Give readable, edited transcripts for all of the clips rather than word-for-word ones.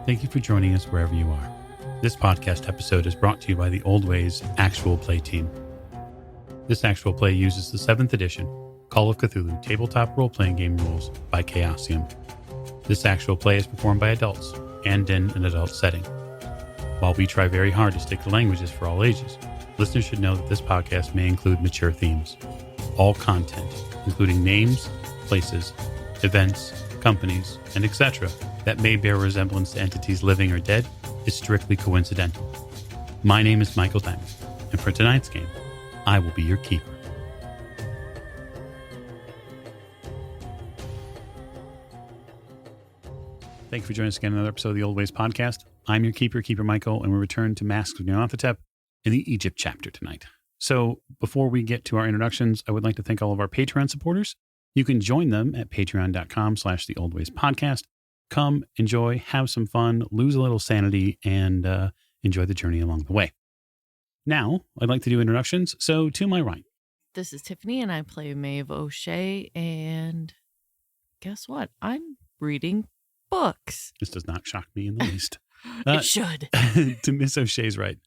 Thank you for joining us wherever you are. This podcast episode is brought to you by the Old Ways Actual Play team. This actual play uses the 7th edition Call of Cthulhu tabletop role-playing game rules by Chaosium. This actual play is performed by adults and in an adult setting. While we try very hard to stick to languages for all ages, listeners should know that this podcast may include mature themes. All content, including names, places, events, companies, and etc., that may bear resemblance to entities living or dead, is strictly coincidental. My name is Michael Diamond, and for tonight's game, I will be your keeper. Thank you for joining us again on another episode of the Old Ways Podcast. I'm your keeper, Keeper Michael, and we return to Masks of Nyarlathotep in the Egypt chapter tonight. So before we get to our introductions, I would like to thank all of our Patreon supporters. You can join them at patreon.com/theoldwayspodcast. Come, enjoy, have some fun, lose a little sanity, and enjoy the journey along the way. Now, I'd like to do introductions. So to my right. This is Tiffany, and I play Maeve O'Shea, and guess what? I'm reading books. This does not shock me in the least. It should. To Miss O'Shea's right.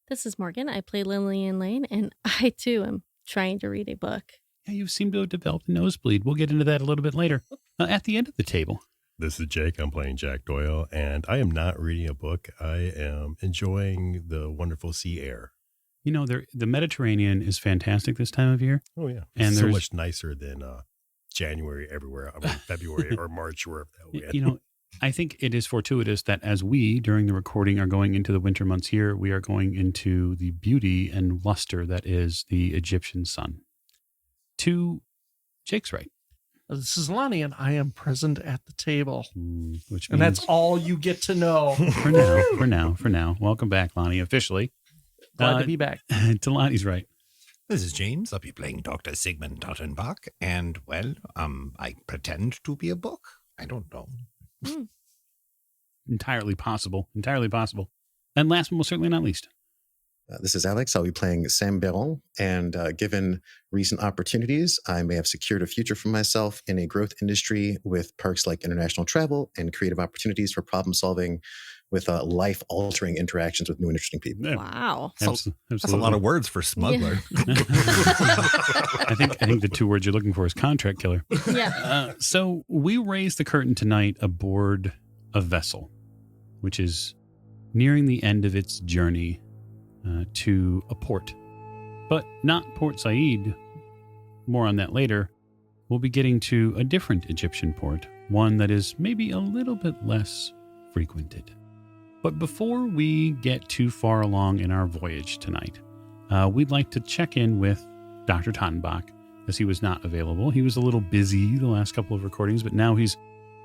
This is Morgan. I play Lillian Lane, and I, too, am trying to read a book. Yeah, you seem to have developed a nosebleed. We'll get into that a little bit later. At the end of the table. This is Jake. I'm playing Jack Doyle, and I am not reading a book. I am enjoying the wonderful sea air. You know, the Mediterranean is fantastic this time of year. Oh, yeah. And it's so there's much nicer than January everywhere. I mean, February or March, wherever the hell we You know, I think it is fortuitous that as we, during the recording, are going into the winter months here, we are going into the beauty and luster that is the Egyptian sun. To Jake's right. This is Lonnie, and I am present at the table. Which means, And that's all you get to know. for now. Welcome back, Lonnie, officially. Glad to be back. To Lonnie's right. This is James. I'll be playing Dr. Sigmund Tottenbach. And, well, I pretend to be a book. I don't know. Entirely possible. And last but most certainly not least. This is Alex. I'll be playing Sam Beron, and given recent opportunities, I may have secured a future for myself in a growth industry with perks like international travel and creative opportunities for problem solving with life-altering interactions with new and interesting people. Yeah. Wow. Absolutely. That's a lot of words for smuggler. I think the two words you're looking for is contract killer. Yeah. So we raise the curtain tonight aboard a vessel, which is nearing the end of its journey to a port, but not Port Said. More on that later. We'll be getting to a different Egyptian port, one that is maybe a little bit less frequented. But before we get too far along in our voyage tonight, we'd like to check in with Dr. Tottenbach, as he was not available. He was a little busy the last couple of recordings, but now he's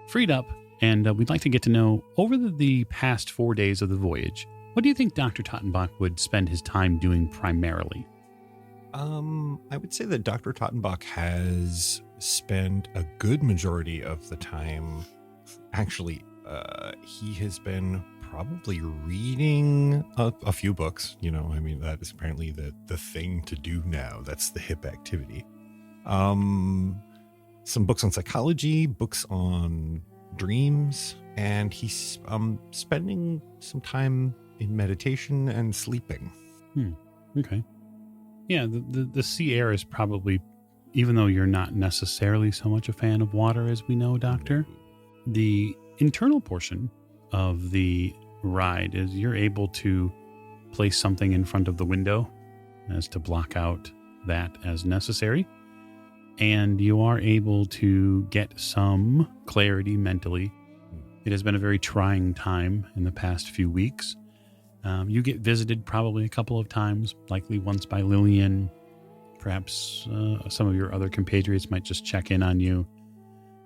freed up, and we'd like to get to know, over the past 4 days of the voyage, what do you think Dr. Tottenbach would spend his time doing primarily? I would say that Dr. Tottenbach has spent a good majority of the time. Actually, he has been probably reading a few books. You know, I mean, that is apparently the thing to do now. That's the hip activity. Some books on psychology, books on dreams, and he's spending some time in meditation and sleeping. Okay. Yeah, the sea air is probably, even though you're not necessarily so much a fan of water as we know, Doctor, the internal portion of the ride is you're able to place something in front of the window as to block out that as necessary. And you are able to get some clarity mentally. It has been a very trying time in the past few weeks. You get visited probably a couple of times, likely once by Lillian. Perhaps some of your other compatriots might just check in on you.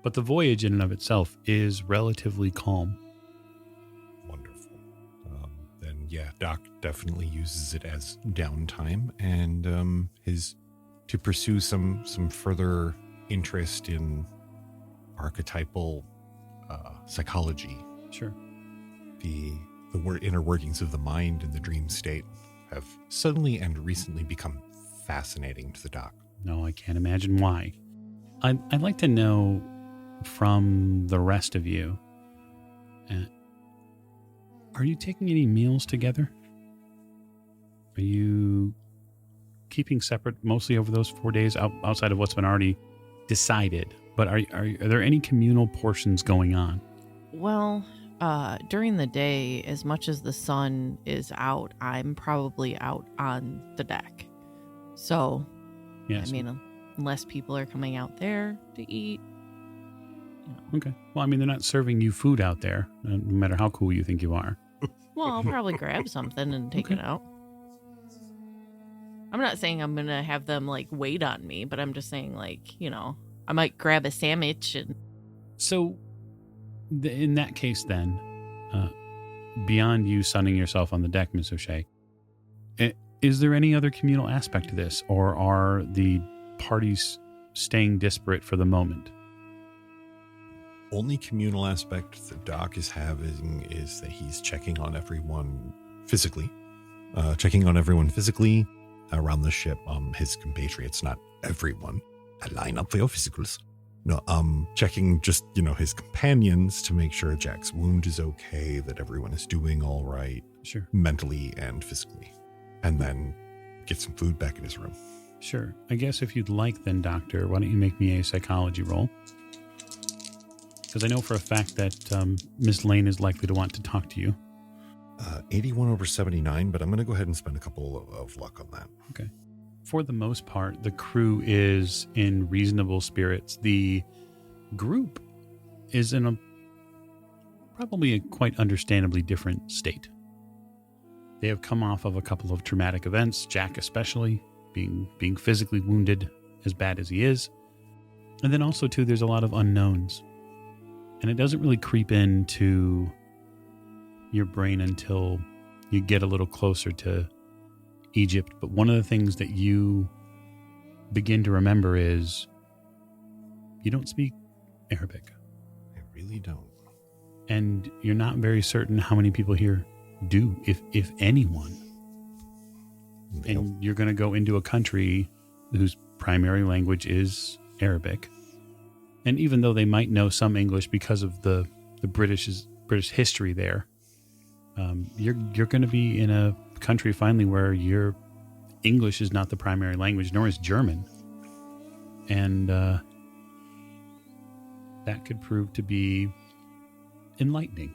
But the voyage in and of itself is relatively calm. Wonderful. Then, yeah, Doc definitely uses it as downtime and to pursue some further interest in archetypal psychology. Sure. The inner workings of the mind and the dream state have suddenly and recently become fascinating to the Doc. No, I can't imagine why. I'd like to know from the rest of you, Are you taking any meals together? Are you keeping separate mostly over those 4 days outside of what's been already decided? But are there any communal portions going on? Well, during the day, as much as the sun is out, I'm probably out on the deck. So, Yes. I mean, unless people are coming out there to eat. Okay. Well, I mean, they're not serving you food out there, no matter how cool you think you are. Well, I'll probably grab something and take it out. I'm not saying I'm going to have them, like, wait on me, but I'm just saying, like, I might grab a sandwich and... So, in that case, then, beyond you sunning yourself on the deck, Miss O'Shea, is there any other communal aspect to this, or are the parties staying disparate for the moment? Only communal aspect that Doc is having is that he's checking on everyone physically. Around the ship. His compatriots, not everyone. I line up for your physicals. No, checking just, his companions to make sure Jack's wound is okay, that everyone is doing all right. Sure. Mentally and physically. And then get some food back in his room. Sure. I guess if you'd like, then, Doctor, why don't you make me a psychology roll? Because I know for a fact that Miss Lane is likely to want to talk to you. 81 over 79, but I'm going to go ahead and spend a couple of luck on that. Okay. For the most part, the crew is in reasonable spirits. The group is in probably a quite understandably different state. They have come off of a couple of traumatic events, Jack especially, being physically wounded as bad as he is. And then also, too, there's a lot of unknowns. And it doesn't really creep into your brain until you get a little closer to Egypt. But one of the things that you begin to remember is you don't speak Arabic. I really don't. And you're not very certain how many people here do, if anyone. And you're going to go into a country whose primary language is Arabic. And even though they might know some English because of the British history there, you're going to be in a country finally where your English is not the primary language, nor is German. And that could prove to be enlightening.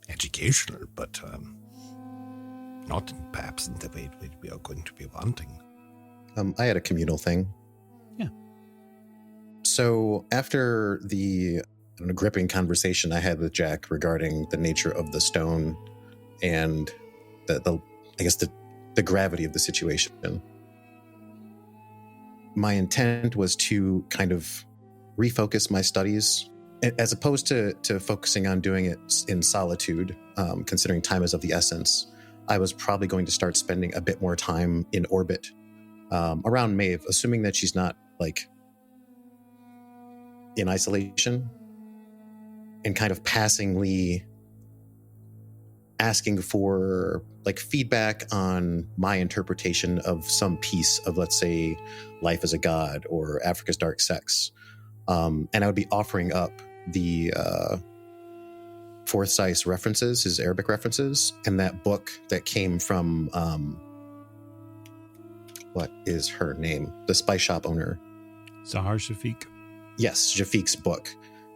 Educational, but not perhaps in the way that we are going to be wanting. I had a communal thing. Yeah. So after the gripping conversation I had with Jack regarding the nature of the stone and the gravity of the situation, my intent was to kind of refocus my studies as opposed to focusing on doing it in solitude, considering time is of the essence. I was probably going to start spending a bit more time in orbit around Maeve, assuming that she's not in isolation, and kind of passingly asking for feedback on my interpretation of some piece of, let's say, Life as a God or Africa's Dark Sex. And I would be offering up the Forsyth's references, his Arabic references, and that book that came from, what is her name? The spice shop owner. Zahar Shafiq. Yes, Shafiq's book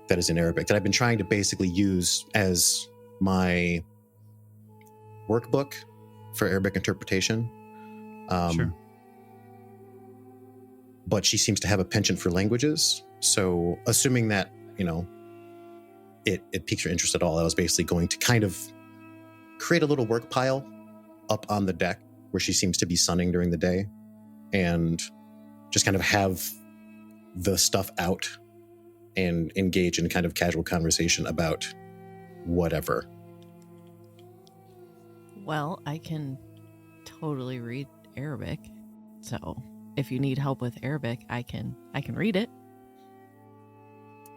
that is in Arabic that I've been trying to basically use as my workbook for Arabic interpretation. Sure. But she seems to have a penchant for languages. So assuming that, it piques her interest at all, I was basically going to kind of create a little work pile up on the deck where she seems to be sunning during the day and just kind of have the stuff out and engage in kind of casual conversation about whatever. Well, I can totally read Arabic. So if you need help with Arabic, I can read it.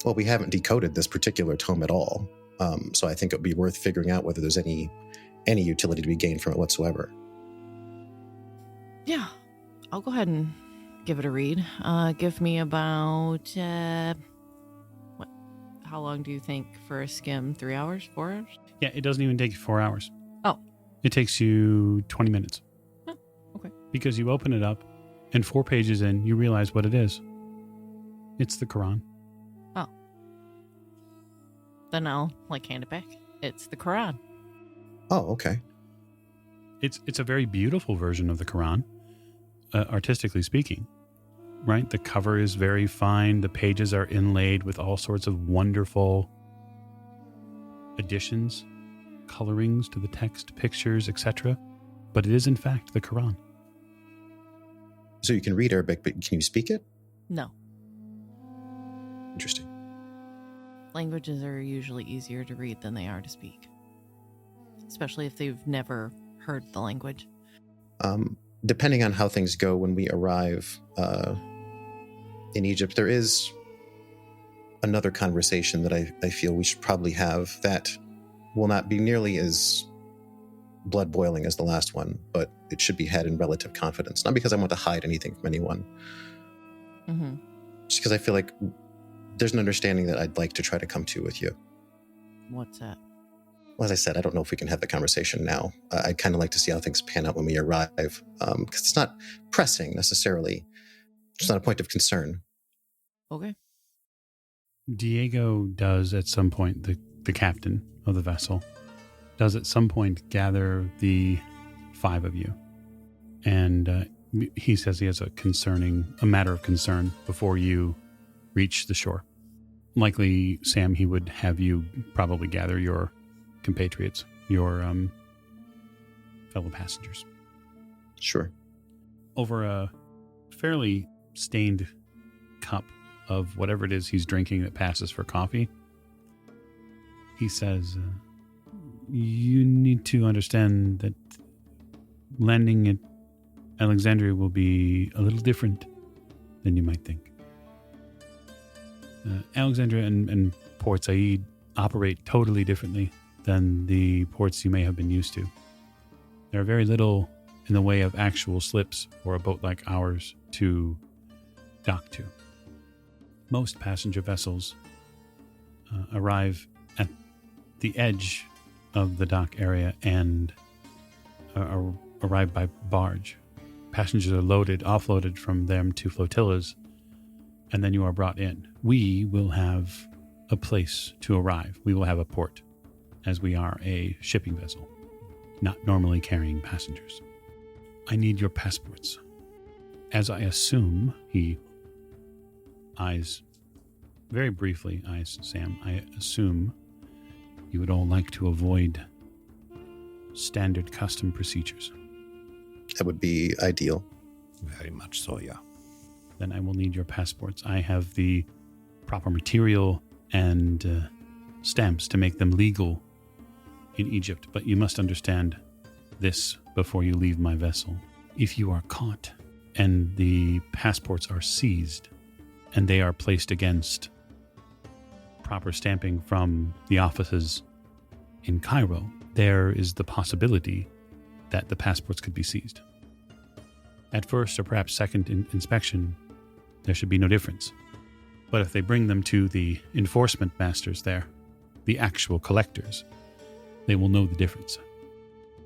Well, we haven't decoded this particular tome at all. So I think it would be worth figuring out whether there's any utility to be gained from it whatsoever. Yeah, I'll go ahead and give it a read. Give me about, How long do you think for a skim? 3 hours? 4 hours? Yeah, it doesn't even take you 4 hours. Oh. It takes you 20 minutes. Huh, okay. Because you open it up, and 4 pages in, you realize what it is. It's the Quran. Oh. Then I'll, hand it back. It's the Quran. Oh, okay. It's a very beautiful version of the Quran, artistically speaking. Right? The cover is very fine. The pages are inlaid with all sorts of wonderful additions, colorings to the text, pictures, etc. But it is, in fact, the Quran. So you can read Arabic, but can you speak it? No. Interesting. Languages are usually easier to read than they are to speak. Especially if they've never heard the language. Depending on how things go when we arrive in Egypt, there is another conversation that I feel we should probably have that will not be nearly as blood boiling as the last one, but it should be had in relative confidence. Not because I want to hide anything from anyone. Mm-hmm. Just because I feel like there's an understanding that I'd like to try to come to with you. What's that? Well, as I said, I don't know if we can have the conversation now. I'd kind of like to see how things pan out when we arrive, because it's not pressing necessarily. It's not a point of concern. Okay. Diego does at some point, the captain of the vessel, does at some point gather the 5 of you. And he says he has a matter of concern before you reach the shore. Likely, Sam, he would have you probably gather your compatriots, your fellow passengers. Sure. Over a fairly stained cup of whatever it is he's drinking that passes for coffee, he says, you need to understand that landing at Alexandria will be a little different than you might think. Alexandria and Port Said operate totally differently than the ports you may have been used to. There are very little in the way of actual slips for a boat like ours to dock to. Most passenger vessels arrive at the edge of the dock area and arrive by barge. Passengers are offloaded from them to flotillas, and then you are brought in. We will have a place to arrive. We will have a port, as we are a shipping vessel, not normally carrying passengers. I need your passports. As I assume, he very briefly eyes Sam, I assume you would all like to avoid standard custom procedures. That would be ideal. Very much so, yeah. Then I will need your passports. I have the proper material and stamps to make them legal in Egypt, but you must understand this before you leave my vessel. If you are caught and the passports are seized and they are placed against proper stamping from the offices in Cairo, there is the possibility that the passports could be seized. At first or perhaps second inspection, there should be no difference. But if they bring them to the enforcement masters there, the actual collectors, they will know the difference.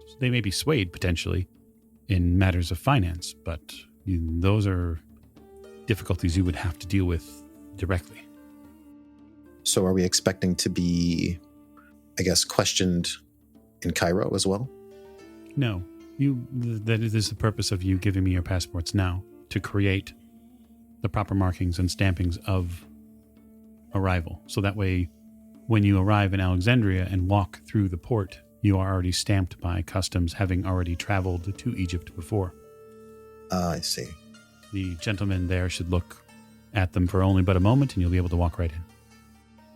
So they may be swayed potentially in matters of finance, but those are difficulties you would have to deal with directly. So are we expecting to be, I guess, questioned in Cairo as well? No. That is the purpose of you giving me your passports now, to create the proper markings and stampings of arrival. So that way, when you arrive in Alexandria and walk through the port, you are already stamped by customs, having already traveled to Egypt before. I see. The gentleman there should look at them for only but a moment, and you'll be able to walk right in.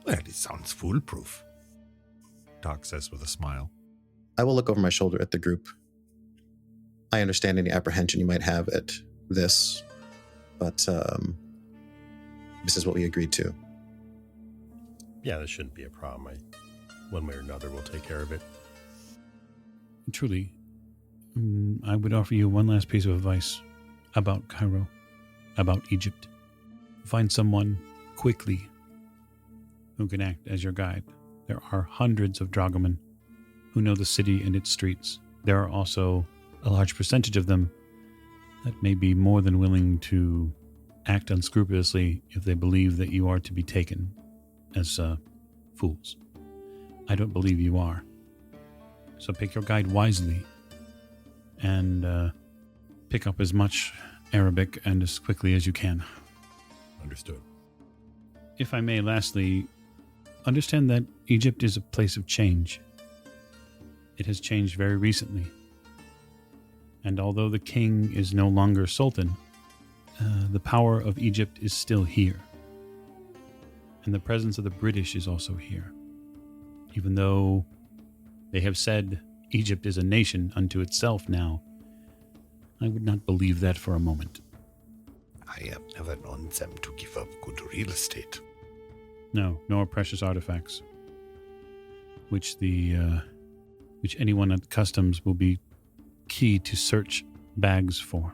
Well, it sounds foolproof, Doc says with a smile. I will look over my shoulder at the group. I understand any apprehension you might have at this, but this is what we agreed to. Yeah, this shouldn't be a problem. One way or another, we'll take care of it. Truly, I would offer you one last piece of advice about Cairo, about Egypt. Find someone quickly who can act as your guide. There are hundreds of dragoman who know the city and its streets. There are also a large percentage of them that may be more than willing to act unscrupulously if they believe that you are to be taken as fools. I don't believe you are. So pick your guide wisely and pick up as much Arabic and as quickly as you can. Understood. If I may, lastly, understand that Egypt is a place of change. It has changed very recently. And although the king is no longer sultan, the power of Egypt is still here. And the presence of the British is also here. Even though they have said Egypt is a nation unto itself now, I would not believe that for a moment. I have never known them to give up good real estate. No, nor precious artifacts, which anyone at customs will be key to search bags for.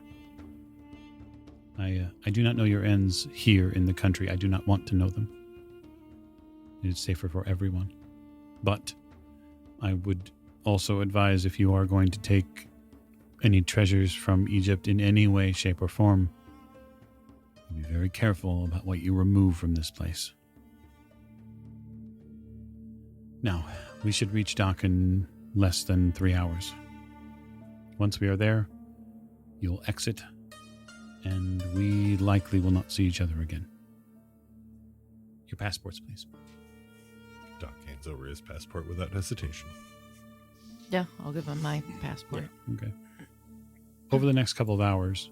I do not know your ends here in the country. I do not want to know them. It is safer for everyone. But I would also advise, if you are going to take any treasures from Egypt in any way, shape, or form, be very careful about what you remove from this place. Now, we should reach dock in less than 3 hours. Once we are there, you'll exit, and we likely will not see each other again. Your passports, please. Doc hands over his passport without hesitation. Yeah, I'll give him my passport. Okay. Over the next couple of hours,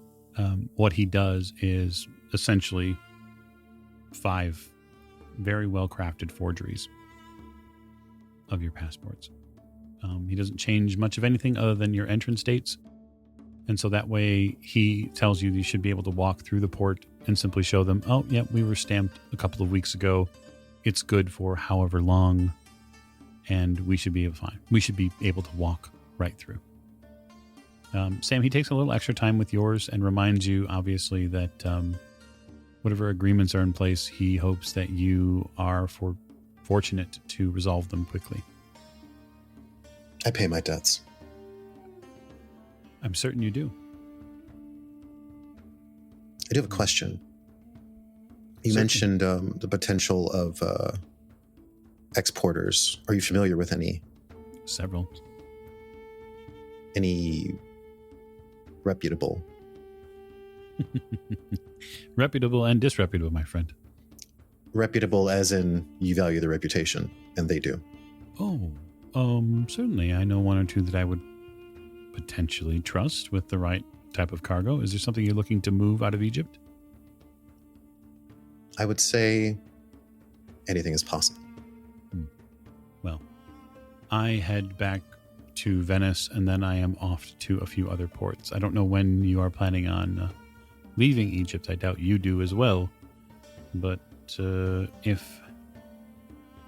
what he does is essentially 5 very well-crafted forgeries of your passports. He doesn't change much of anything other than your entrance dates. And so that way he tells you should be able to walk through the port and simply show them, oh, yeah, we were stamped a couple of weeks ago. It's good for however long, and we should be fine. We should be able to walk right through. Sam, he takes a little extra time with yours and reminds you, obviously, that whatever agreements are in place, he hopes that you are fortunate to resolve them quickly. I pay my debts. I'm certain you do. I do have a question. You Certainly. mentioned the potential of exporters. Are you familiar with any Several. reputable? Reputable and disreputable, my friend. Reputable as in you value their reputation, and they do. Oh, certainly. I know one or two that I would potentially trust with the right type of cargo. Is there something you're looking to move out of Egypt? I would say anything is possible. Well, I head back to Venice, and then I am off to a few other ports. I don't know when you are planning on leaving Egypt. I doubt you do as well. But if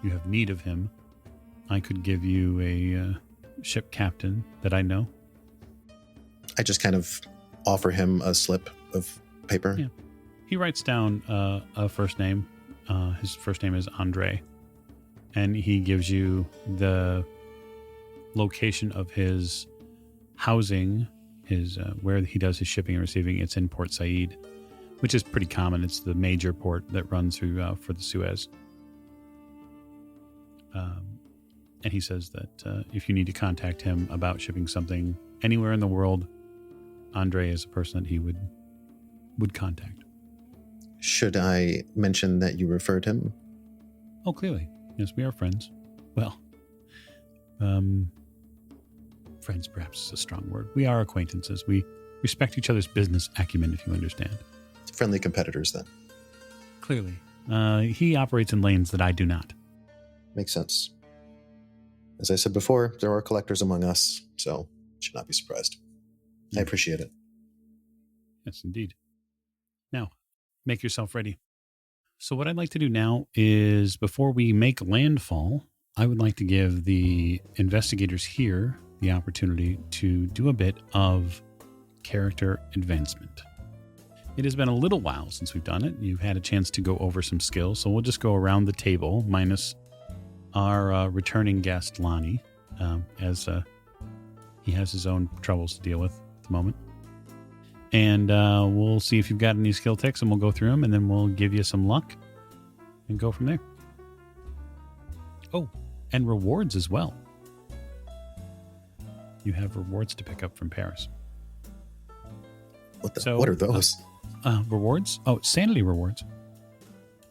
you have need of him, I could give you a ship captain that I know. I just kind of offer him a slip of paper. Yeah. He writes down a first name. His first name is Andre. And he gives you the location of his housing, his where he does his shipping and receiving. It's in Port Said, which is pretty common. It's the major port that runs through for the Suez. And he says that if you need to contact him about shipping something anywhere in the world, Andre is a person that he would contact. Should I mention that you referred him? Oh, clearly. Yes, we are friends. Well, friends perhaps is a strong word. We are acquaintances. We respect each other's business acumen, if you understand. Friendly competitors, then. Clearly. He operates in lanes that I do not. Makes sense. As I said before, there are collectors among us, so should not be surprised. I appreciate it. Yes, indeed. Now, make yourself ready. So what I'd like to do now is, before we make landfall, I would like to give the investigators here the opportunity to do a bit of character advancement. It has been a little while since we've done it. You've had a chance to go over some skills, so we'll just go around the table, minus our returning guest, Lonnie, as he has his own troubles to deal with at the moment. And we'll see if you've got any skill ticks, and we'll go through them, and then we'll give you some luck and go from there. Oh, and rewards as well. You have rewards to pick up from Paris. What So, are those? Rewards? Oh, sanity rewards.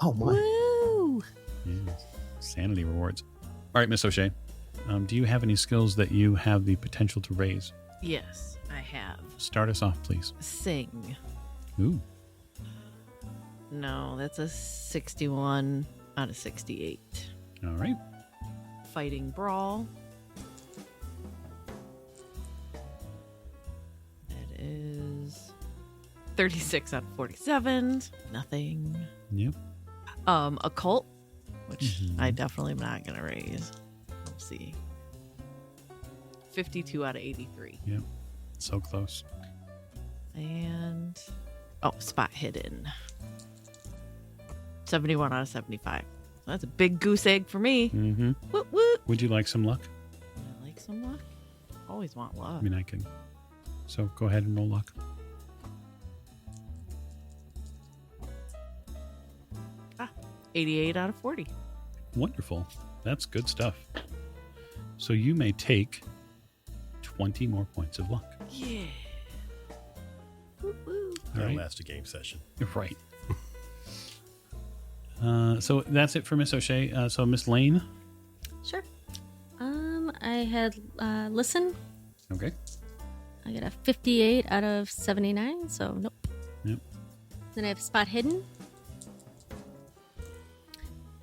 Oh, my. Woo! Yes. Sanity rewards. All right, Miss O'Shea. Do you have any skills that you have the potential to raise? Yes, I have. Start us off, please. Sing. Ooh. No, that's a 61 out of 68. All right. Fighting Brawl. That is 36 out of 47. Nothing. Yep. Occult, which Mhm. I definitely am not going to raise. We'll see. 52 out of 83. Yep. So close. And spot hidden. 71 out of 75. That's a big goose egg for me. Mm-hmm. Woot woot. Would you like some luck? I like some luck. Always want luck. I mean, I can. So go ahead and roll luck. 88 out of 40. Wonderful. That's good stuff. So you may take 20 more points of luck. Yeah. Woo woo. All That'll right. last a game session. Right. So that's it for Miss O'Shea. So Miss Lane. Sure. I had listen. Okay. I got a 58 out of 79, so nope. Yep. Then I have spot hidden.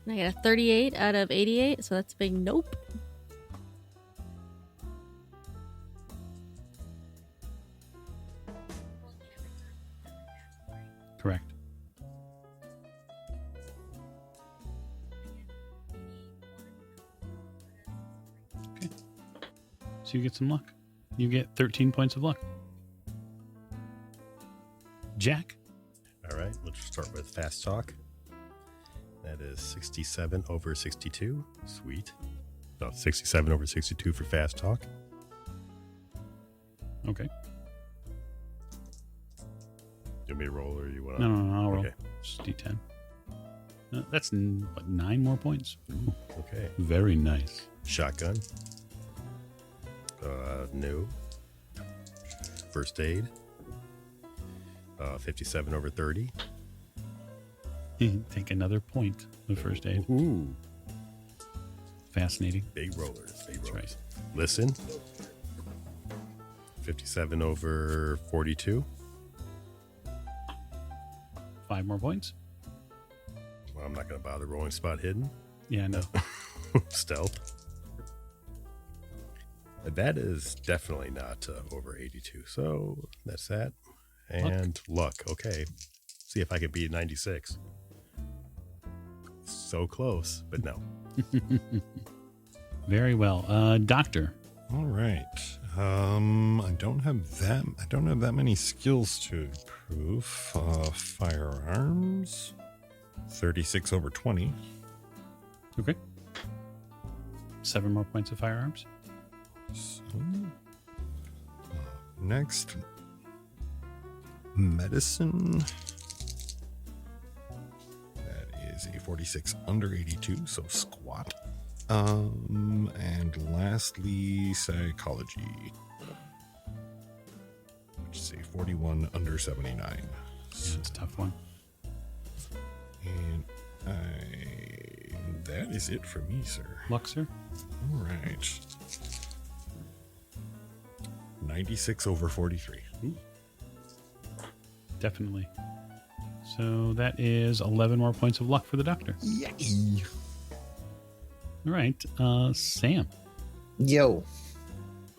And I got a 38 out of 88, so that's a big nope. Correct. Okay. So you get some luck. You get 13 points of luck. Jack. All right, let's start with fast talk. That is 67 over 62. Sweet. No, 67 over 62 for fast talk. Okay. You want me to roll or you want to? No, I'll roll. Okay. Just D10. That's 9 more points. Ooh, Okay. very nice. Shotgun. No. First aid. 57 over 30. Take another point of first aid. Ooh. Fascinating. Big rollers. Big That's rollers. Listen. 57 over 42. 5 more points. Well, I'm not going to bother rolling spot hidden. Yeah, no. Stealth. That is definitely not over 82. So that's that. And luck. Okay. See if I can beat 96. So close, but no. Very well. Doctor. All right. I don't have that many skills to improve. Firearms. 36 over 20. Okay. 7 more points of firearms. So, next, medicine. That is a 46 under 82, so squat. And lastly, psychology. Which is a 41 under 79. Yeah, it's a tough one. And that is it for me, sir. Luck, sir. All right. 96 over 43. Definitely. So that is 11 more points of luck for the doctor. Yay! All right. Sam, Yo.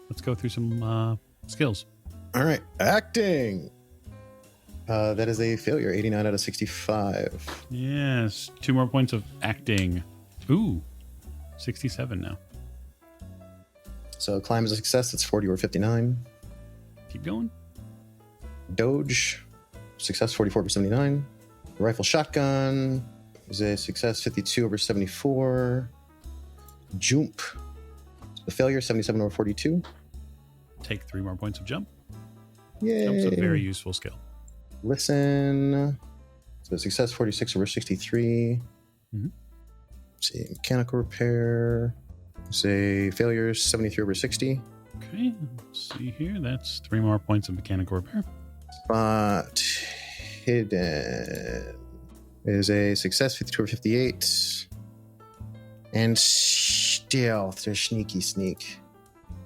let's go through some skills. All right. Acting. That is a failure. 89 out of 65. Yes. 2 more points of acting. Ooh. 67 now. So climb is a success. It's 40 or 59. Keep going. Doge. success 44 over 79. Rifle shotgun is a success 52 over 74. Jump. A failure 77 over 42. Take 3 more points of jump. Yay. Jump's a very useful skill. Listen. So success 46 over 63. Mhm. Let's see, mechanical repair. Say failure 73 over 60. Okay, let's see here. That's 3 more points of mechanical repair. Spot hidden is a success 52 over 58. And stealth, or sneaky sneak,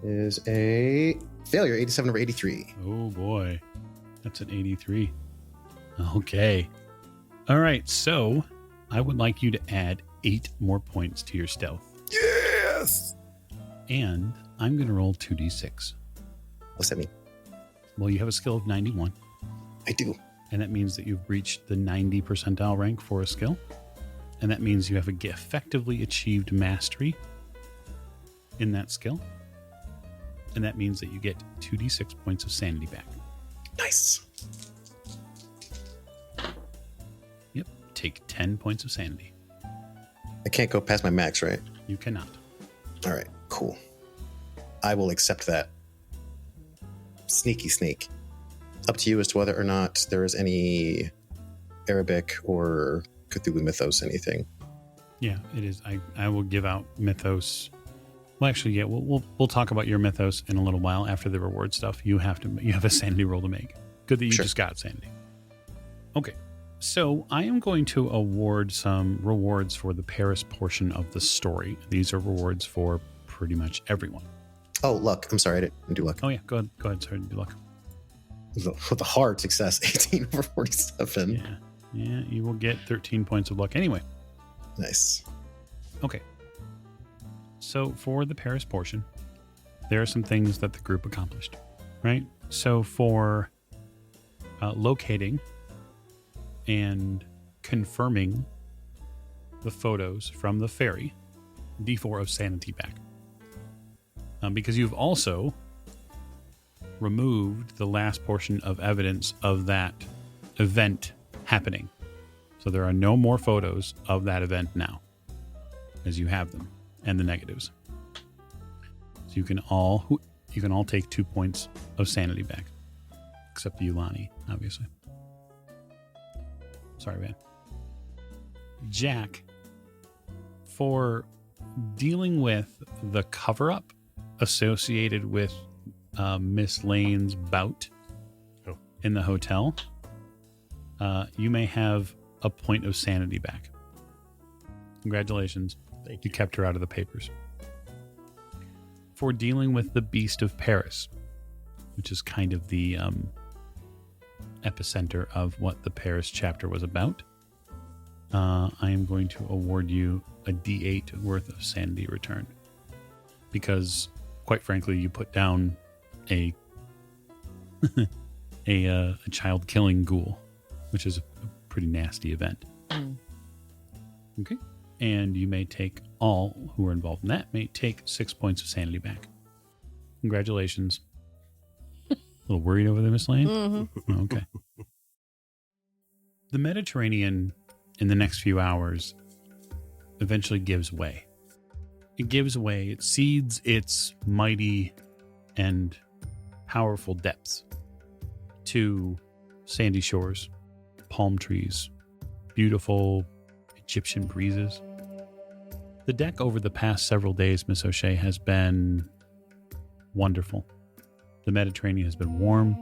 is a failure 87 over 83. Oh boy, that's an 83. Okay. All right, so I would like you to add 8 more points to your stealth. Yes! And I'm going to roll 2d6. What's that mean? Well, you have a skill of 91, I do. and that means that you've reached the 90 percentile rank for a skill. And that means you have effectively achieved mastery in that skill. And that means that you get 2d6 points of sanity back. Nice. Yep, take 10 points of sanity. I can't go past my max, right? You cannot. All right, cool. I will accept that. Sneaky sneak. Up to you as to whether or not there is any Arabic or Cthulhu mythos, anything. Yeah, it is. I will give out mythos. Well, actually, yeah, we'll talk about your mythos in a little while after the reward stuff. You have a sanity roll to make. Good that you just got sanity. Okay, so I am going to award some rewards for the Paris portion of the story. These are rewards for pretty much everyone. Oh, luck. I'm sorry, I didn't do luck. Oh yeah, go ahead. Sorry, do luck. With a hard success, 18 over 47. Yeah, you will get 13 points of luck anyway. Nice. Okay. So for the Paris portion, there are some things that the group accomplished, right? So for locating and confirming the photos from the ferry, D4 of sanity back. Because you've also removed the last portion of evidence of that event happening. So there are no more photos of that event now, as you have them, and the negatives. So you can all take 2 points of sanity back, except Yulani, obviously. Sorry, man. Jack, for dealing with the cover-up associated with Miss Lane's bout in the hotel, you may have a point of sanity back. Congratulations. Thank You kept her out of the papers. For dealing with the Beast of Paris, which is kind of the epicenter of what the Paris chapter was about, I am going to award you a D8 worth of sanity return. Because, quite frankly, you put down a child-killing ghoul, which is a pretty nasty event. Okay. And you may take, all who are involved in that may take 6 points of sanity back. Congratulations. A little worried over there, Miss Lane? Mm-hmm. Okay. The Mediterranean in the next few hours eventually gives way. It gives way. It cedes its mighty and powerful depths to sandy shores, palm trees, beautiful Egyptian breezes. The deck over the past several days, Miss O'Shea, has been wonderful. The Mediterranean has been warm,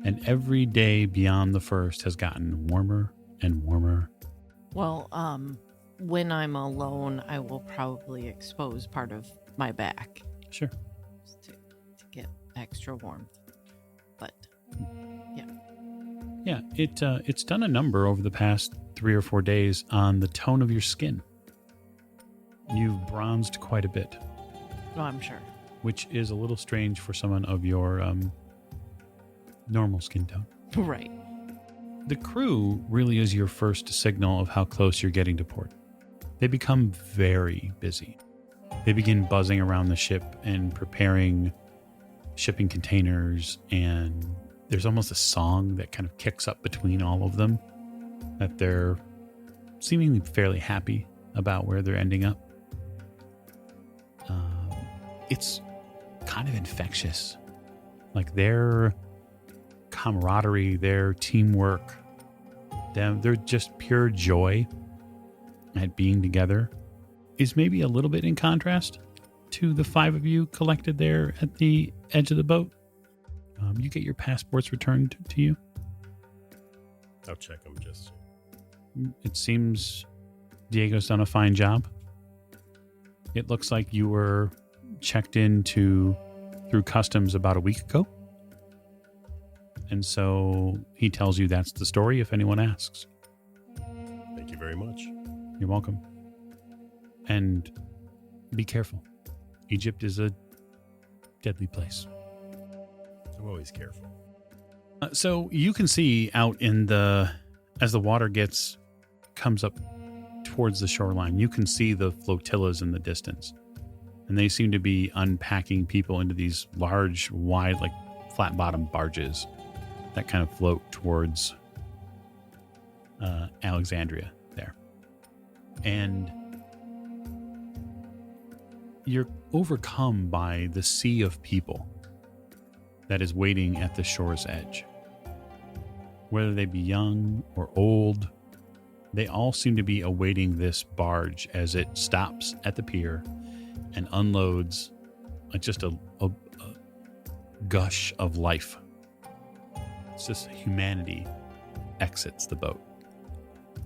and every day beyond the first has gotten warmer and warmer. Well, when I'm alone, I will probably expose part of my back Sure. to get extra warmth. But Yeah, it's done a number over the past 3 or 4 days on the tone of your skin. You've bronzed quite a bit, no, I'm sure. which is a little strange for someone of your normal skin tone. Right. The crew really is your first signal of how close you're getting to port. They become very busy. They begin buzzing around the ship and preparing shipping containers and there's almost a song that kind of kicks up between all of them, that they're seemingly fairly happy about where they're ending up. It's kind of infectious. Like their camaraderie, their teamwork, they're just pure joy at being together is maybe a little bit in contrast to the 5 of you collected there at the edge of the boat. You get your passports returned to you. I'll check them just. It seems Diego's done a fine job. It looks like you were checked into through customs about a week ago. And so he tells you that's the story if anyone asks. Thank you very much. You're welcome. And be careful. Egypt is a deadly place. I'm always careful. So you can see out in as the water comes up towards the shoreline, you can see the flotillas in the distance. And they seem to be unpacking people into these large, wide, like flat bottom barges that kind of float towards Alexandria there. And you're overcome by the sea of people that is waiting at the shore's edge. Whether they be young or old, they all seem to be awaiting this barge as it stops at the pier and unloads just a gush of life. It's just humanity exits the boat.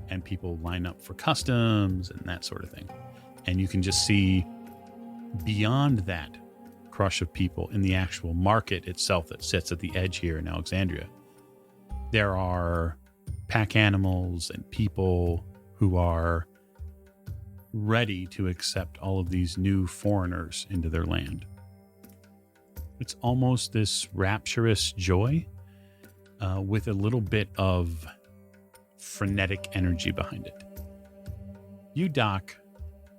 And people line up for customs and that sort of thing. And you can just see beyond that crush of people in the actual market itself that sits at the edge here in Alexandria. There are pack animals and people who are ready to accept all of these new foreigners into their land. It's almost this rapturous joy with a little bit of frenetic energy behind it. You dock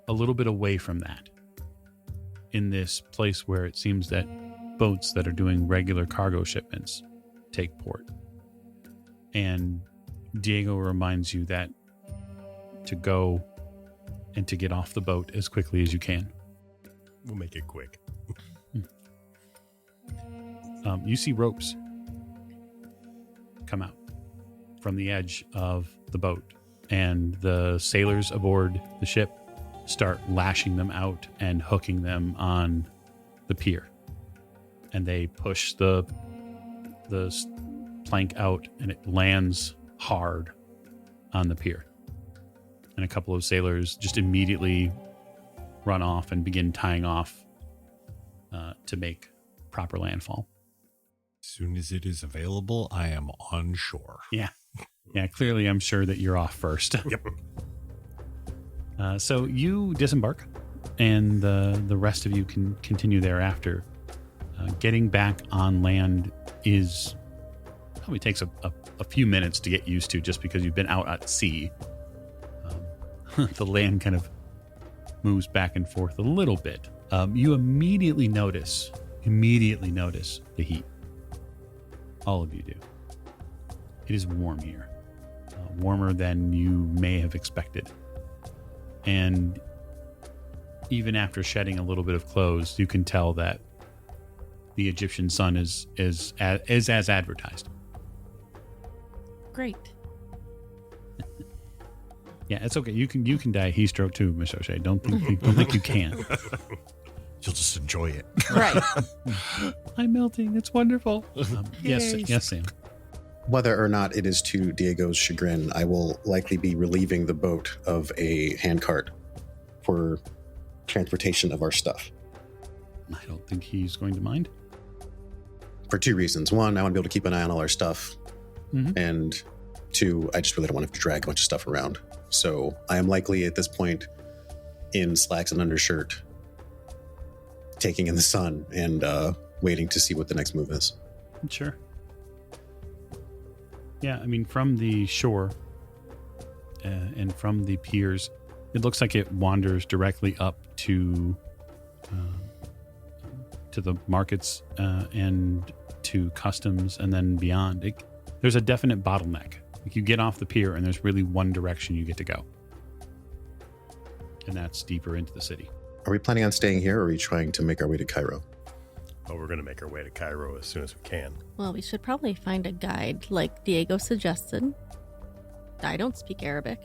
a little bit away from that in this place where it seems that boats that are doing regular cargo shipments take port. And Diego reminds you that to go and to get off the boat as quickly as you can. We'll make it quick. You see ropes come out from the edge of the boat, and the sailors aboard the ship start lashing them out and hooking them on the pier. And they push the plank out, and it lands hard on the pier. And a couple of sailors just immediately run off and begin tying off to make proper landfall. As soon as it is available, I am on shore. Yeah. Yeah, clearly I'm sure that you're off first. Yep. So you disembark, and the rest of you can continue thereafter. Getting back on land probably takes a few minutes to get used to, just because you've been out at sea. The land kind of moves back and forth a little bit. You immediately notice the heat. All of you do. It is warm here, warmer than you may have expected. And even after shedding a little bit of clothes, you can tell that the Egyptian sun is as advertised. Great. Yeah, it's okay. You can die heat stroke too, Miss O'Shea. Don't think you can. You'll just enjoy it. Right. I'm melting. It's wonderful. Yes, Sam. Whether or not it is to Diego's chagrin, I will likely be relieving the boat of a handcart for transportation of our stuff. I don't think he's going to mind. For 2 reasons. 1, I want to be able to keep an eye on all our stuff. Mm-hmm. And 2, I just really don't want to have to drag a bunch of stuff around. So I am likely at this point in slacks and undershirt, taking in the sun and waiting to see what the next move is. Sure. Yeah, I mean, from the shore and from the piers, it looks like it wanders directly up to the markets and to customs and then beyond, there's a definite bottleneck. Like you get off the pier and there's really one direction you get to go. And that's deeper into the city. Are we planning on staying here, or are we trying to make our way to Cairo? Well, we're going to make our way to Cairo as soon as we can. Well, we should probably find a guide like Diego suggested. I don't speak Arabic.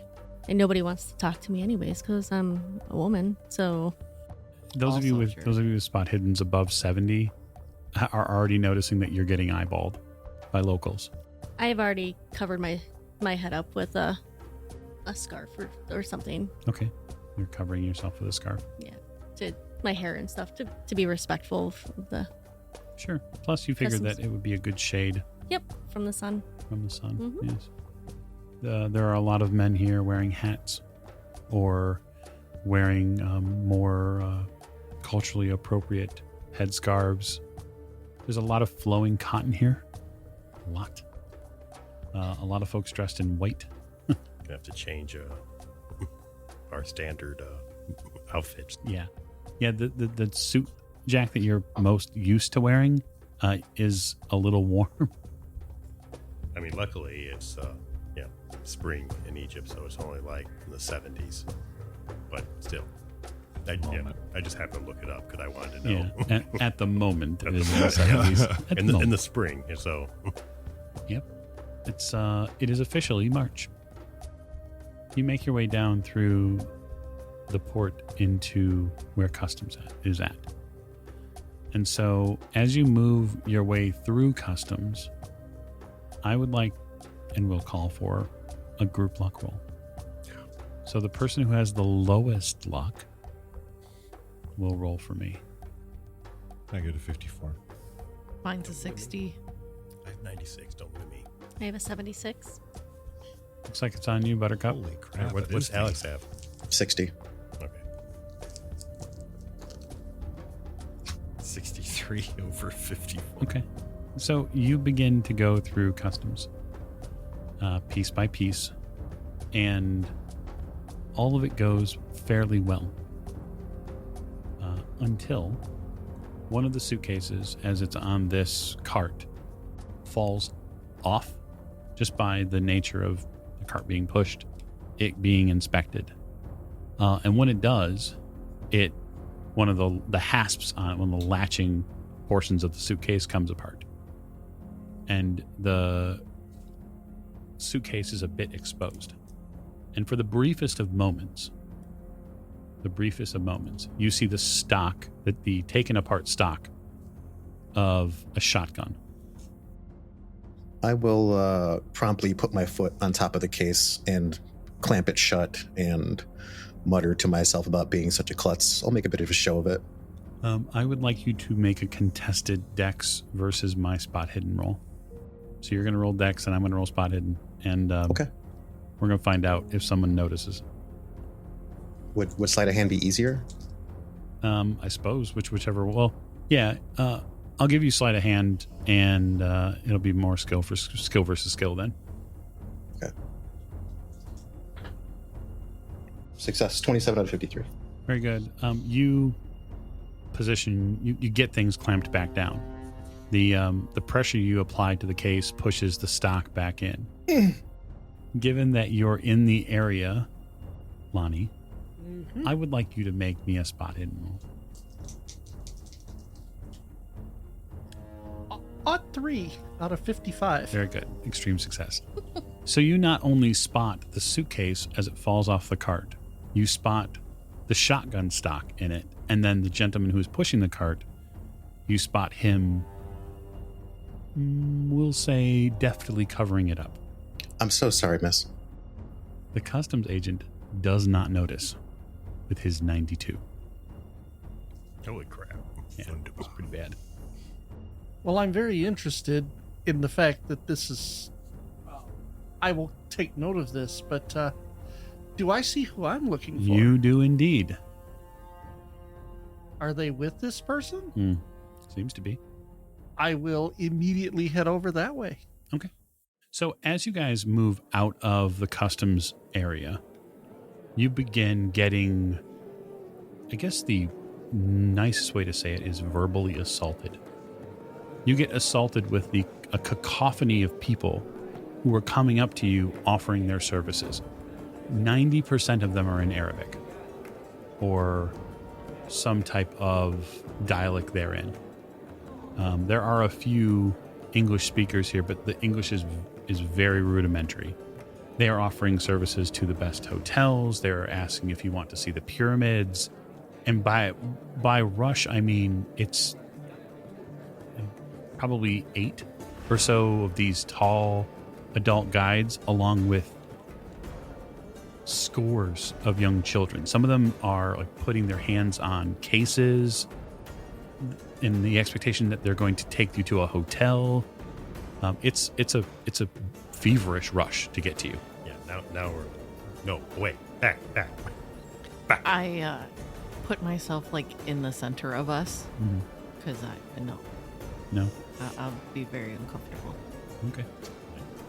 And nobody wants to talk to me anyways because I'm a woman. So Those of you Also true. with spot hiddens above 70 are already noticing that you're getting eyeballed by locals. I have already covered my head up with a scarf or something. Okay. You're covering yourself with a scarf. To my hair and stuff to be respectful of the Sure. Plus, you figured Customs. that it would be a good shade from the sun. from the sun. Mhm. Yes. There are a lot of men here wearing hats or wearing more culturally appropriate headscarves. There's a lot of flowing cotton here. A lot. A lot of folks dressed in white. Gonna have to change our standard outfits. Yeah. Yeah, the suit, Jack, that you're most used to wearing is a little warm. I mean, luckily it's spring in Egypt, so it's only like in the 70s. But still, I just happened to look it up because I wanted to know. Yeah. At the moment, it At is the in the moment. 70s. At the in moment. the spring, and so It is officially March. You make your way down through the port into where customs is at. And so as you move your way through customs, I would like, and we'll call for, a group luck roll. So the person who has the lowest luck will roll for me. I get a 54. Mine's a 60. I have 96. Don't look at me. I have a 76. Looks like it's on you, Buttercup. Holy crap. What's it is Alex have? 60. Okay. 63 over 54. Okay. So you begin to go through customs piece by piece, and all of it goes fairly well until one of the suitcases, as it's on this cart, falls off just by the nature of the cart being pushed, it being inspected. And when it does, one of the hasps on it, one of the latching portions of the suitcase comes apart. And the suitcase is a bit exposed. And for the briefest of moments, you see the stock, the taken apart stock of a shotgun. I will promptly put my foot on top of the case and clamp it shut and mutter to myself about being such a klutz. I'll make a bit of a show of it. I would like you to make a contested dex versus my spot hidden roll. So you're going to roll dex and I'm going to roll spot hidden. And Okay. we're going to find out if someone notices. Would sleight of hand be easier? I suppose, whichever. Well, yeah, I'll give you sleight of hand, and it'll be more skill versus skill then. Okay. Success, 27 out of 53. Very good. You get things clamped back down. The pressure you apply to the case pushes the stock back in. Given that you're in the area, Lonnie, I would like you to make me a spot hidden roll. 3 out of 55. Very good. Extreme success. So you not only spot the suitcase as it falls off the cart, you spot the shotgun stock in it, and then the gentleman who's pushing the cart, you spot him, we'll say, deftly covering it up. I'm so sorry, miss. The customs agent does not notice with his 92. Holy crap. Yeah, it was pretty bad. Well, I'm very interested in the fact that this is... I will take note of this, but do I see who I'm looking for? You do indeed. Are they with this person? Seems to be. I will immediately head over that way. Okay. So as you guys move out of the customs area, you begin getting, I guess the nicest way to say it is verbally assaulted. you get assaulted with a cacophony of people who are coming up to you offering their services. 90% of them are in Arabic or some type of dialect therein. There are a few English speakers here, but the English is very rudimentary. They are offering services to the best hotels. They're asking if you want to see the pyramids. And by rush, I mean it's probably 8 or so of these tall adult guides, along with scores of young children. Some of them are like putting their hands on cases in the expectation that they're going to take you to a hotel. It's a feverish rush to get to you. Yeah, now we're no wait back. I put myself like in the center of us because No. I'll be very uncomfortable. Okay.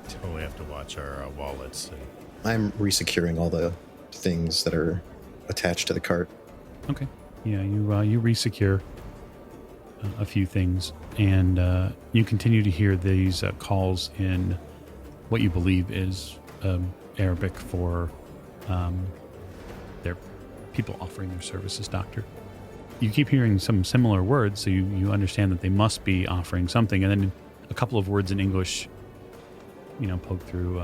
Totally have to watch our wallets. And I'm resecuring all the things that are attached to the cart. Okay. Yeah, you resecure a few things, and you continue to hear these calls in what you believe is Arabic for their people offering their services, Doctor. You keep hearing some similar words, so you understand that they must be offering something, and then a couple of words in English, poke through.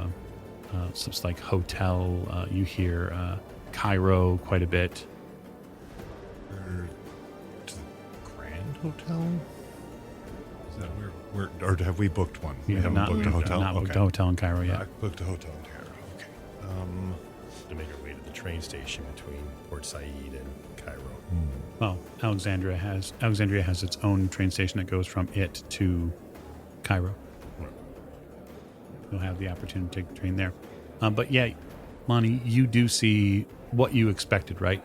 Stuff like hotel. You hear Cairo quite a bit. To the Grand Hotel? Is that where or have we booked one? We haven't not booked a hotel? Not booked a hotel in Cairo yet. Booked a hotel in Cairo. Okay. to make our way to the train station between Port Said and Cairo. Well, Alexandria has its own train station that goes from it to Cairo. You'll have the opportunity to take the train there. But yeah, Lonnie, you do see what you expected, right?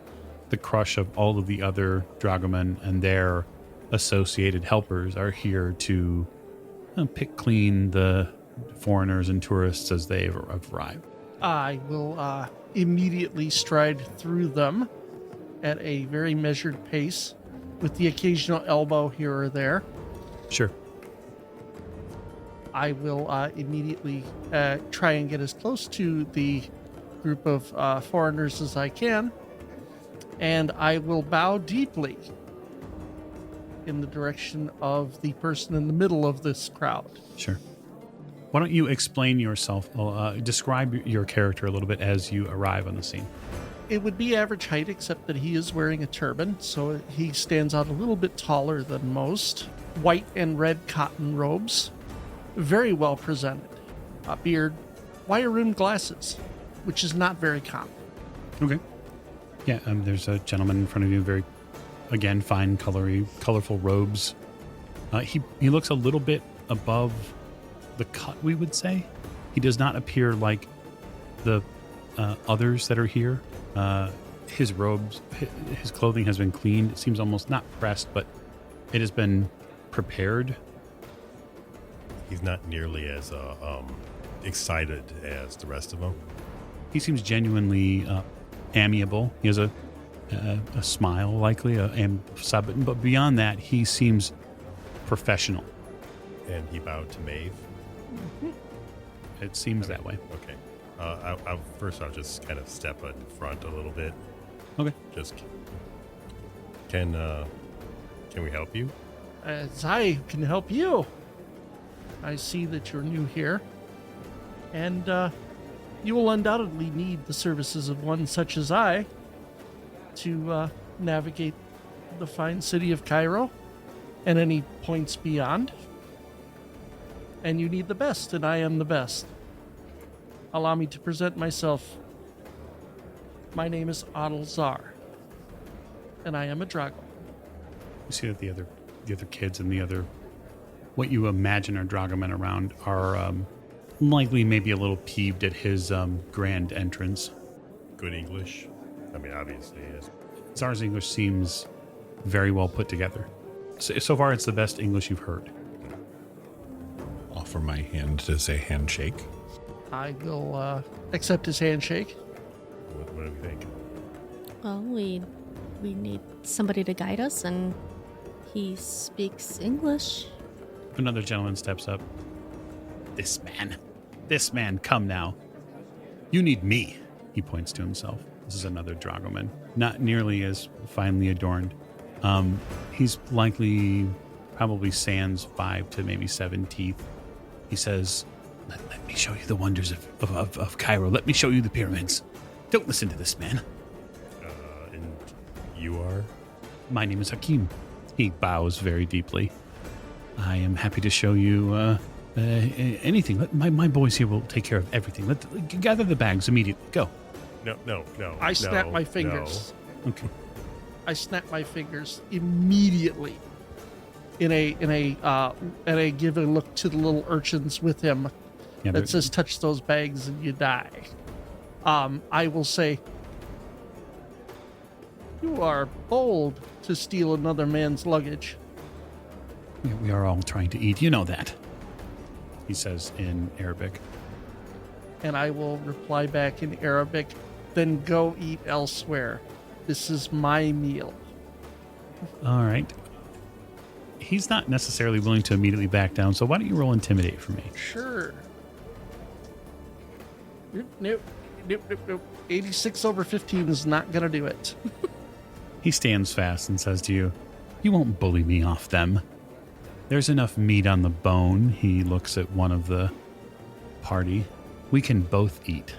The crush of all of the other dragoman and their associated helpers are here to pick clean the foreigners and tourists as they arrive. I will immediately stride through them at a very measured pace with the occasional elbow here or there. Sure. I will immediately try and get as close to the group of foreigners as I can, and I will bow deeply in the direction of the person in the middle of this crowd. Sure. Why don't you explain yourself, describe your character a little bit as you arrive on the scene. It would be average height, except that he is wearing a turban, so he stands out a little bit taller than most. White and red cotton robes. Very well presented. A beard, wire-rimmed glasses, which is not very common. Okay. Yeah, there's a gentleman in front of you, very, again, fine, colorful robes. He looks a little bit above the cut, we would say. He does not appear like the others that are here. His robes, his clothing has been cleaned. It seems almost not pressed, but it has been prepared. He's not nearly as excited as the rest of them. He seems genuinely amiable. He has a smile, likely, but beyond that, he seems professional. And he bowed to Maeve. It seems that way. Okay. I'll just kind of step in front a little bit. Okay. Just can we help you? As I can help you. I see that you're new here, and you will undoubtedly need the services of one such as I to navigate the fine city of Cairo and any points beyond. And you need the best, and I am the best. Allow me to present myself. My name is Awdel Zar, and I am a drago. You see that the other kids and the other, what you imagine are dragomen around, are likely maybe a little peeved at his grand entrance. Good English? I mean, obviously it is. Zar's English seems very well put together. So far, it's the best English you've heard. Offer my hand to say handshake. I will accept his handshake. What do you think? Well, we need somebody to guide us, and he speaks English. Another gentleman steps up. This man, come now. You need me. He points to himself. This is another dragoman, not nearly as finely adorned. He's likely probably sans 5 to maybe 7 teeth. He says, let me show you the wonders of Cairo. Let me show you the pyramids. Don't listen to this man. And you are? My name is Hakim. He bows very deeply. I am happy to show you anything. My boys here will take care of everything. Gather the bags immediately. Go. No. I snap my fingers. Okay. I snap my fingers immediately. In a give a look to the little urchins with him that says, "Touch those bags and you die." I will say, "You are bold to steal another man's luggage." We are all trying to eat. You know that. He says in Arabic. And I will reply back in Arabic, "Then go eat elsewhere. This is my meal." All right. He's not necessarily willing to immediately back down, so why don't you roll Intimidate for me? Sure. Nope. 86 over 15 is not going to do it. He stands fast and says to you, "You won't bully me off them. There's enough meat on the bone." He looks at one of the party. "We can both eat."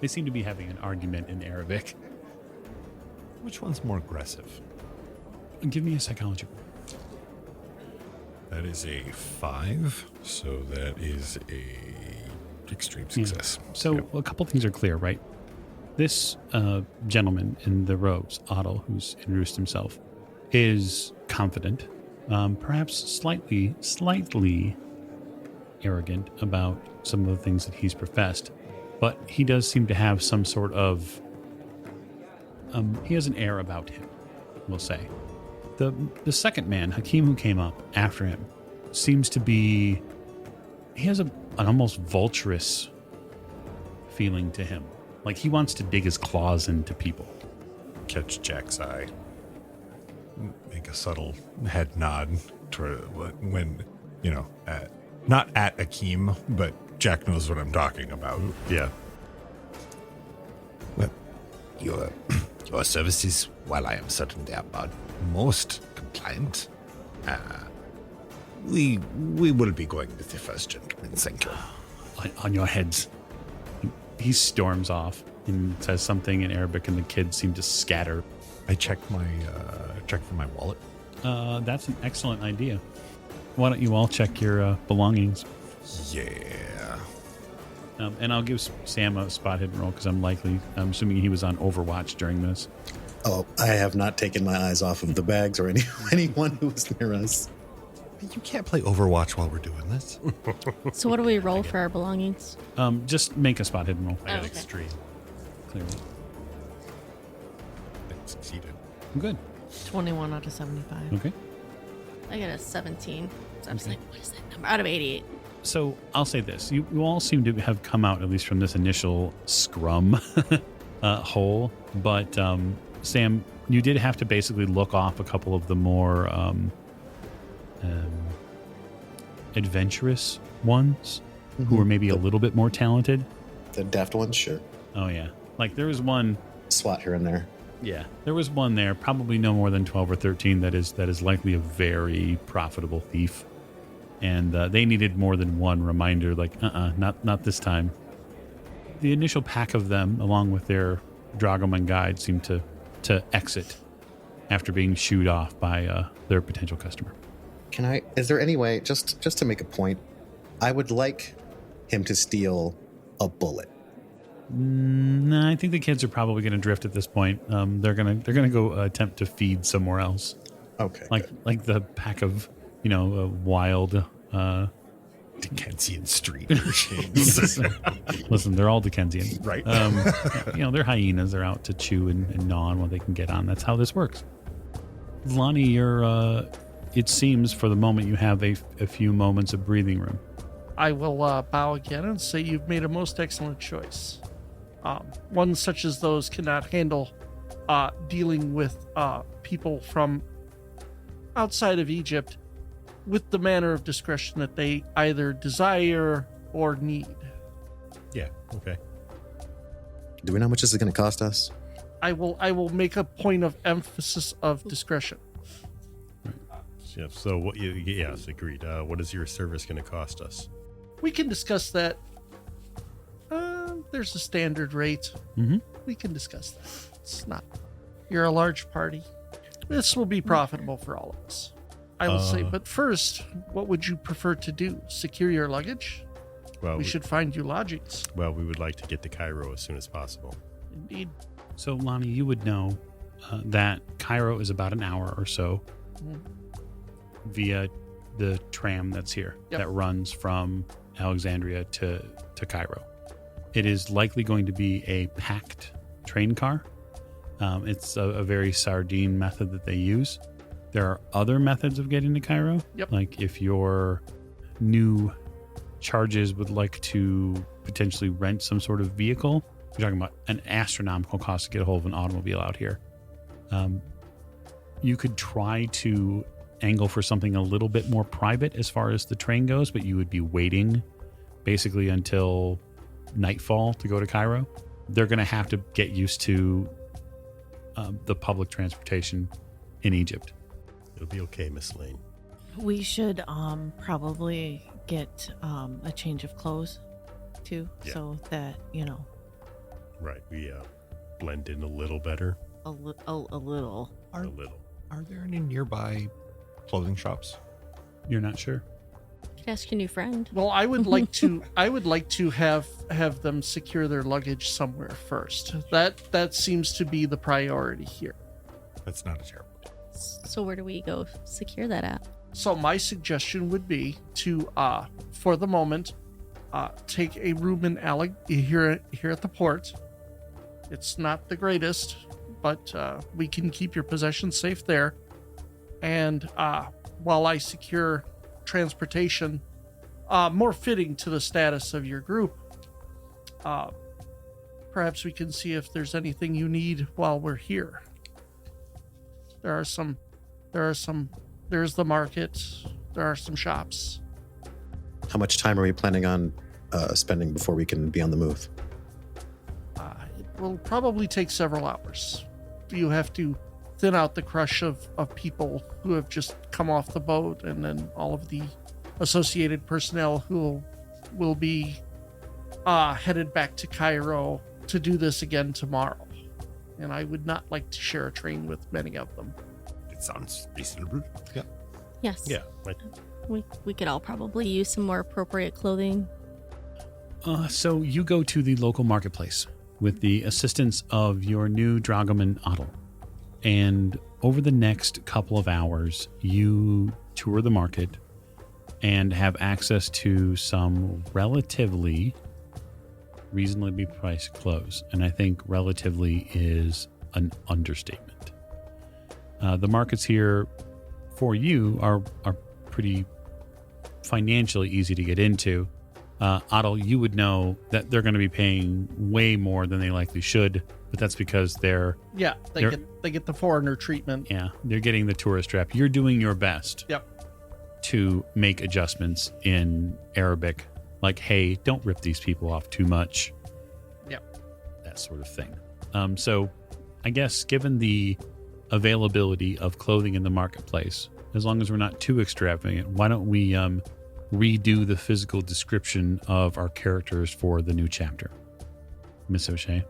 They seem to be having an argument in Arabic. Which one's more aggressive? Give me a psychology roll. That is a 5, so that is a extreme success. So Yep. a couple things are clear, right? This gentleman in the robes, Awdel, who's introduced himself, is confident, perhaps slightly arrogant about some of the things that he's professed, but he does seem to have some sort of he has an air about him, we'll say. The second man, Hakim, who came up after him, seems to be, he has an almost vulturous feeling to him. Like he wants to dig his claws into people. Catch Jack's eye. Make a subtle head nod toward when, not at Akeem, but Jack knows what I'm talking about. Yeah. Well, your services, while I am certain they are about most compliant, we will be going with the first gentleman. Thank you. On your heads. He storms off and says something in Arabic, and the kids seem to scatter. I check for my wallet. That's an excellent idea. Why don't you all check your belongings? Yeah. And I'll give Sam a spot hidden roll because I'm assuming he was on Overwatch during this. Oh, I have not taken my eyes off of the bags or anyone who was near us. You can't play Overwatch while we're doing this. So what do we roll for our belongings? Just make a spot hidden roll. I got okay. extreme. Clearly. I succeeded. Good. 21 out of 75. Okay. I got a 17. So I'm just Okay. like, what is that number? Out of 88. So I'll say this. You all seem to have come out, at least from this initial scrum hole. But Sam, you did have to basically look off a couple of the more adventurous ones who were maybe a little bit more talented. The daft ones, sure. Oh, yeah. Like there was one. SWAT here and there. Yeah, there was one there, probably no more than 12 or 13, that is likely a very profitable thief. And they needed more than one reminder, like, not this time. The initial pack of them, along with their dragoman guide, seemed to exit after being shooed off by their potential customer. Is there any way, just to make a point, I would like him to steal a bullet. No, I think the kids are probably going to drift at this point. They're gonna go attempt to feed somewhere else. Okay. Like the pack of wild Dickensian street urchins. Listen, they're all Dickensian, Right. They're hyenas. They're out to chew and gnaw on what they can get on. That's how this works. Lonnie, you're. It seems for the moment you have a few moments of breathing room. I will bow again and say you've made a most excellent choice. One such as those cannot handle dealing with people from outside of Egypt with the manner of discretion that they either desire or need. Yeah. Okay. Do we know how much this is going to cost us? I will make a point of emphasis of discretion. Yeah. So what? Yes, agreed. What is your service going to cost us? We can discuss that. There's a standard rate. Mm-hmm. We can discuss that. It's not. You're a large party. This will be profitable for all of us. I will say. But first, what would you prefer to do? Secure your luggage? Well, We should find you lodgings. Well, we would like to get to Cairo as soon as possible. Indeed. So, Lonnie, you would know that Cairo is about an hour or so via the tram that's here that runs from Alexandria to Cairo. It is likely going to be a packed train car. It's a very sardine method that they use. There are other methods of getting to Cairo. Yep. Like if your new charges would like to potentially rent some sort of vehicle, you're talking about an astronomical cost to get a hold of an automobile out here. You could try to angle for something a little bit more private as far as the train goes, but you would be waiting basically until nightfall to go to Cairo. They're going to have to get used to the public transportation in Egypt. It'll be okay, Miss Lane. We should probably get a change of clothes too, Yeah. so that Right. We blend in a little better. a little. A little. Are there any nearby clothing shops? You're not sure? Could ask your new friend. Well, I would like to. I would like to have them secure their luggage somewhere first. That seems to be the priority here. That's not a terrible. So where do we go secure that at? So my suggestion would be to, for the moment, take a room in here at the port. It's not the greatest, but we can keep your possessions safe there. And while I secure transportation more fitting to the status of your group, perhaps we can see if there's anything you need while we're here. There's the market, there are some shops. How much time are we planning on spending before we can be on the move? It will probably take several hours. You have to thin out the crush of people who have just come off the boat, and then all of the associated personnel who will be headed back to Cairo to do this again tomorrow. And I would not like to share a train with many of them. It sounds reasonable. Yeah. Yes. Yeah. Like, We could all probably use some more appropriate clothing. So you go to the local marketplace with the assistance of your new dragoman Awdel. And over the next couple of hours, you tour the market and have access to some relatively reasonably priced clothes. And I think relatively is an understatement. The markets here for you are pretty financially easy to get into. Awdel, you would know that they're going to be paying way more than they likely should, but that's because they get the foreigner treatment. Yeah, they're getting the tourist trap. You're doing your best. Yep. To make adjustments in Arabic, like, hey, don't rip these people off too much. Yep. That sort of thing. So I guess given the availability of clothing in the marketplace, as long as we're not too extravagant, why don't we redo the physical description of our characters for the new chapter? Miss O'Shea.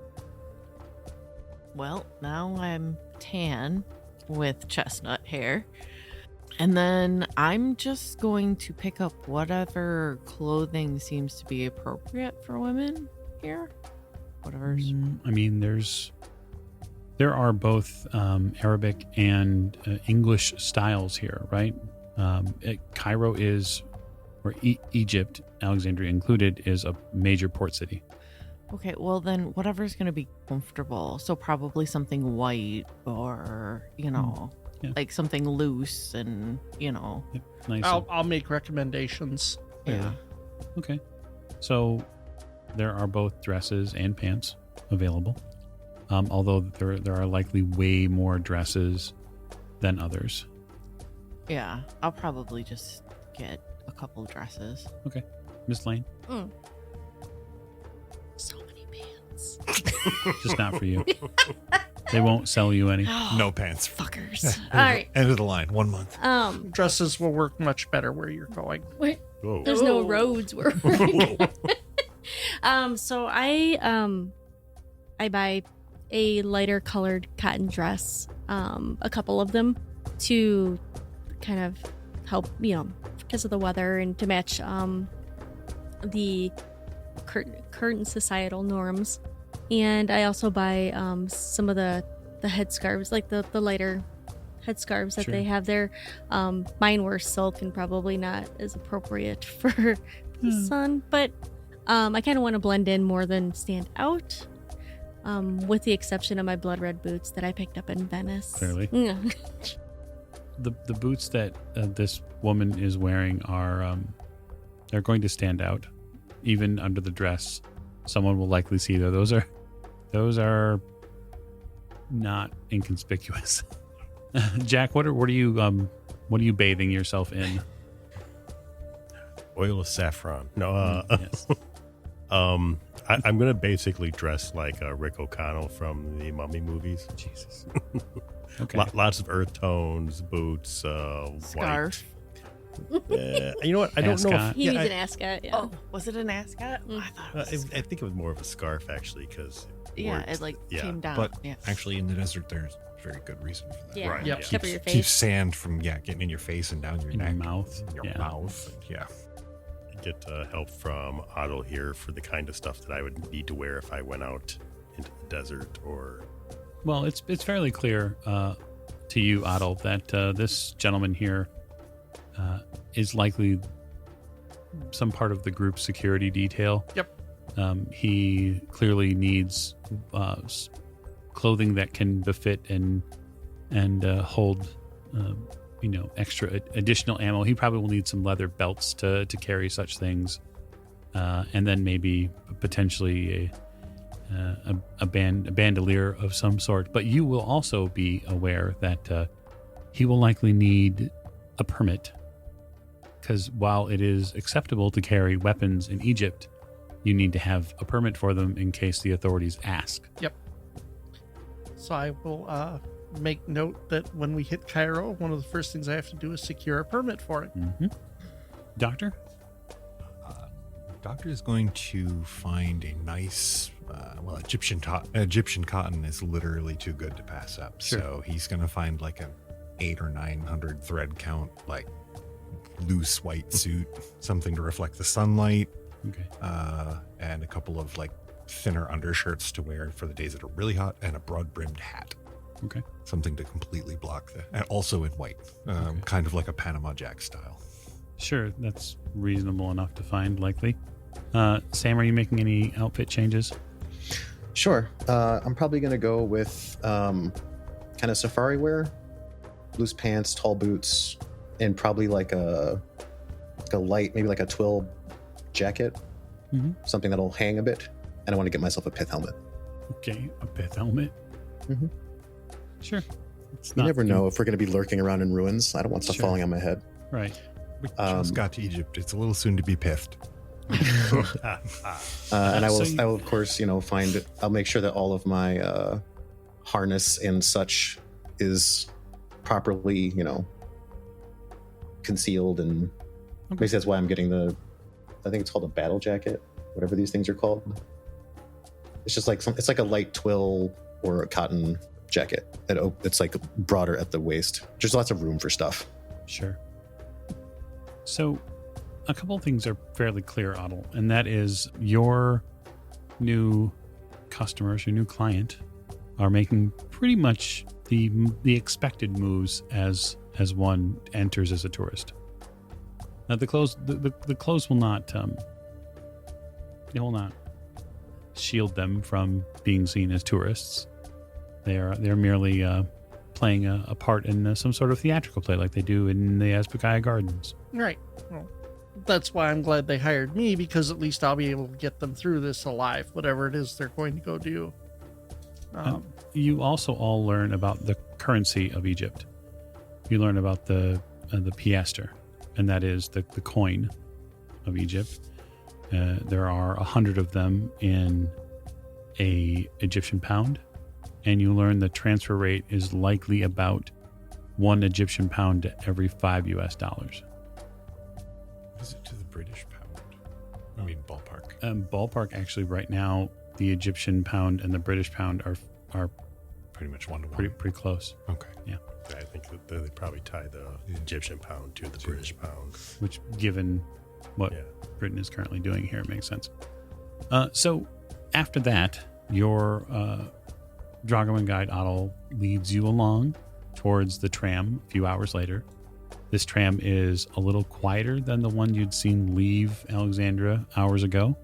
Well, now I'm tan with chestnut hair. And then I'm just going to pick up whatever clothing seems to be appropriate for women here. Whatever's. I mean, there are both Arabic and English styles here, right? Cairo is, or Egypt, Alexandria included, is a major port city. Okay, well then whatever's going to be comfortable. So probably something white or, Yeah. like something loose and, Yep, nice. I'll make recommendations. yeah. Okay. So there are both dresses and pants available. Although there are likely way more dresses than others. Yeah, I'll probably just get a couple dresses. Okay. Miss Lane, So many pants. just not for you. They won't sell you any. No pants. Fuckers. All right. End of the line. 1 month. Dresses will work much better where you're going. Wait, Whoa. there's no roads where so I buy a lighter colored cotton dress, a couple of them, to kind of help, because of the weather and to match the current societal norms. And I also buy some of the headscarves, like the lighter headscarves that Sure. they have there. Mine were silk and probably not as appropriate for the sun, but I kind of want to blend in more than stand out, with the exception of my blood red boots that I picked up in Venice. Clearly. Yeah. The boots that this woman is wearing are they're going to stand out, even under the dress. Someone will likely see that those are not inconspicuous. Jack, what are you bathing yourself in? Oil of saffron. No, Yes. I'm gonna basically dress like Rick O'Connell from the Mummy movies. Jesus. Okay. Lots of earth tones, boots, Scarf. white. You know what? I don't know. Ascot. He Yeah, needs I- an ascot. Yeah. Oh, was it an ascot? I thought it was. I think it was more of a scarf actually, because Yeah, it like came down. But yeah. actually, in the desert, there's very good reason for that. Yeah. Right, Yep. yeah. Cover your Keeps face. sand from getting in your face and down your In your neck, mouth. in your Yeah. mouth. And, yeah. Get help from Awdel here for the kind of stuff that I would need to wear if I went out into the desert or. Well, it's fairly clear to you, Awdel, that this gentleman here is likely some part of the group's security detail. Yep. He clearly needs clothing that can befit and hold, extra additional ammo. He probably will need some leather belts to carry such things, and then maybe potentially a bandolier of some sort. But you will also be aware that he will likely need a permit, because while it is acceptable to carry weapons in Egypt, you need to have a permit for them in case the authorities ask. So I will make note that when we hit Cairo, one of the first things I have to do is secure a permit for it. Mm-hmm. Doctor? Doctor is going to find a nice, Egyptian cotton is literally too good to pass up. Sure. So he's going to find like an 800 or 900 thread count, like loose white suit, something to reflect the sunlight, Okay. and a couple of like thinner undershirts to wear for the days that are really hot, and a broad brimmed hat. Okay. Something to completely block and also in white, kind of like a Panama Jack style. Sure, that's reasonable enough to find, likely. Sam, are you making any outfit changes? Sure. I'm probably going to go with kind of safari wear, loose pants, tall boots, and probably like a light, maybe like a twill jacket, something that'll hang a bit. And I want to get myself a pith helmet. Okay, a pith helmet. Mhm. Sure. It's You never know if we're going to be lurking around in ruins. I don't want stuff Sure. falling on my head. Right. We just got to Egypt. It's a little soon to be pithed. And I will, So you- I will of course, find. I'll make sure that all of my harness and such is properly, concealed, and basically that's why I'm getting I think it's called a battle jacket, whatever these things are called. It's just like it's like a light twill or a cotton jacket. It's like broader at the waist. There's lots of room for stuff. Sure. So, a couple of things are fairly clear, Awdel, and that is your new customers, your new client, are making pretty much the expected moves as one enters as a tourist. Now, the clothes will not they will not shield them from being seen as tourists. They're merely playing a part in some sort of theatrical play, like they do in the Azbekaya Gardens. Right. Well, that's why I'm glad they hired me, because at least I'll be able to get them through this alive, whatever it is they're going to go do. You also all learn about the currency of Egypt. You learn about the the piaster, and that is the coin of Egypt. There are 100 of them in a Egyptian pound, and you learn the transfer rate is likely about 1 Egyptian pound to every $5 US. What is it to the British pound? I mean, ballpark. Ballpark, actually, right now, the Egyptian pound and the British pound are Pretty much 1 to 1. pretty close. Okay. I think that they probably tie the Egyptian pound to the British pound. Which, given what Yeah. Britain is currently doing here, makes sense. So after that, your dragoman guide Awdel leads you along towards the tram a few hours later. This tram is a little quieter than the one you'd seen leave Alexandria hours ago.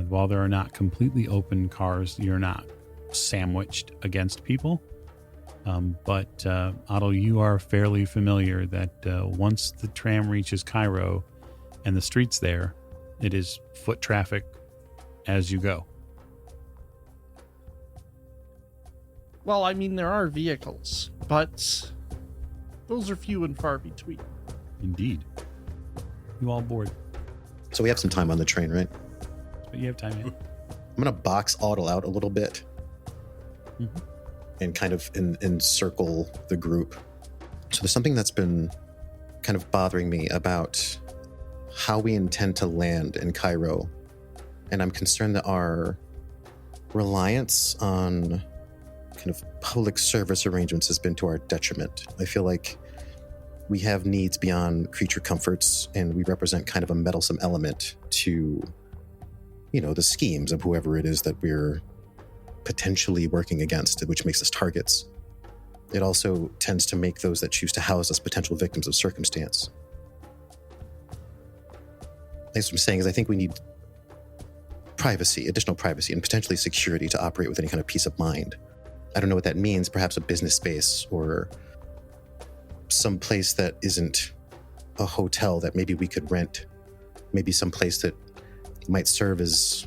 While there are not completely open cars, you're not sandwiched against people. But Awdel, you are fairly familiar that once the tram reaches Cairo and the streets there, it is foot traffic as you go. Well, I mean, there are vehicles, but those are few and far between. Indeed. You all board. So we have some time on the train, right? But you have time yet. I'm going to box Awdel out a little bit Mhm. and kind of encircle the group. So there's something that's been kind of bothering me about how we intend to land in Cairo. And I'm concerned that our reliance on kind of public service arrangements has been to our detriment. I feel like we have needs beyond creature comforts, and we represent kind of a meddlesome element to, the schemes of whoever it is that we're potentially working against, which makes us targets. It also tends to make those that choose to house us potential victims of circumstance. I guess what I'm saying is I think we need privacy, additional privacy, and potentially security to operate with any kind of peace of mind. I don't know what that means, perhaps a business space or some place that isn't a hotel that maybe we could rent, maybe some place that might serve as,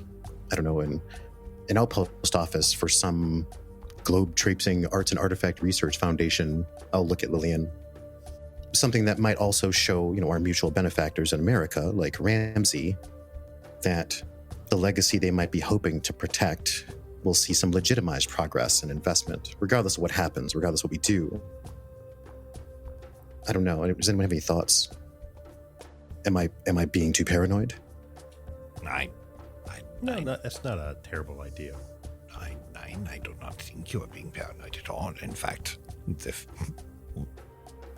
an outpost office for some globe-traipsing arts and artifact research foundation. I'll look at Lillian. Something that might also show, our mutual benefactors in America, like Ramsey, that the legacy they might be hoping to protect will see some legitimized progress and investment, regardless of what happens, regardless of what we do. I don't know. Does anyone have any thoughts? Am I being too paranoid? No, that's not a terrible idea. I do not think you are being paranoid at all. In fact,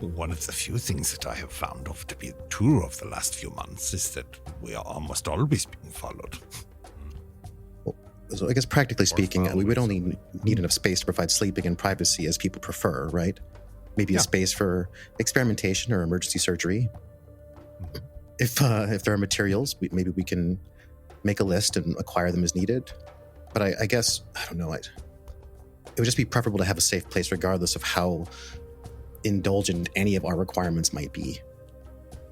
one of the few things that I have found of to be true of the last few months is that we are almost always being followed. So I guess practically speaking, we would only need enough space to provide sleeping and privacy as people prefer, right? Maybe a space for experimentation or emergency surgery. If there are materials, maybe we can make a list and acquire them as needed. But I guess, I don't know, it would just be preferable to have a safe place regardless of how indulgent any of our requirements might be.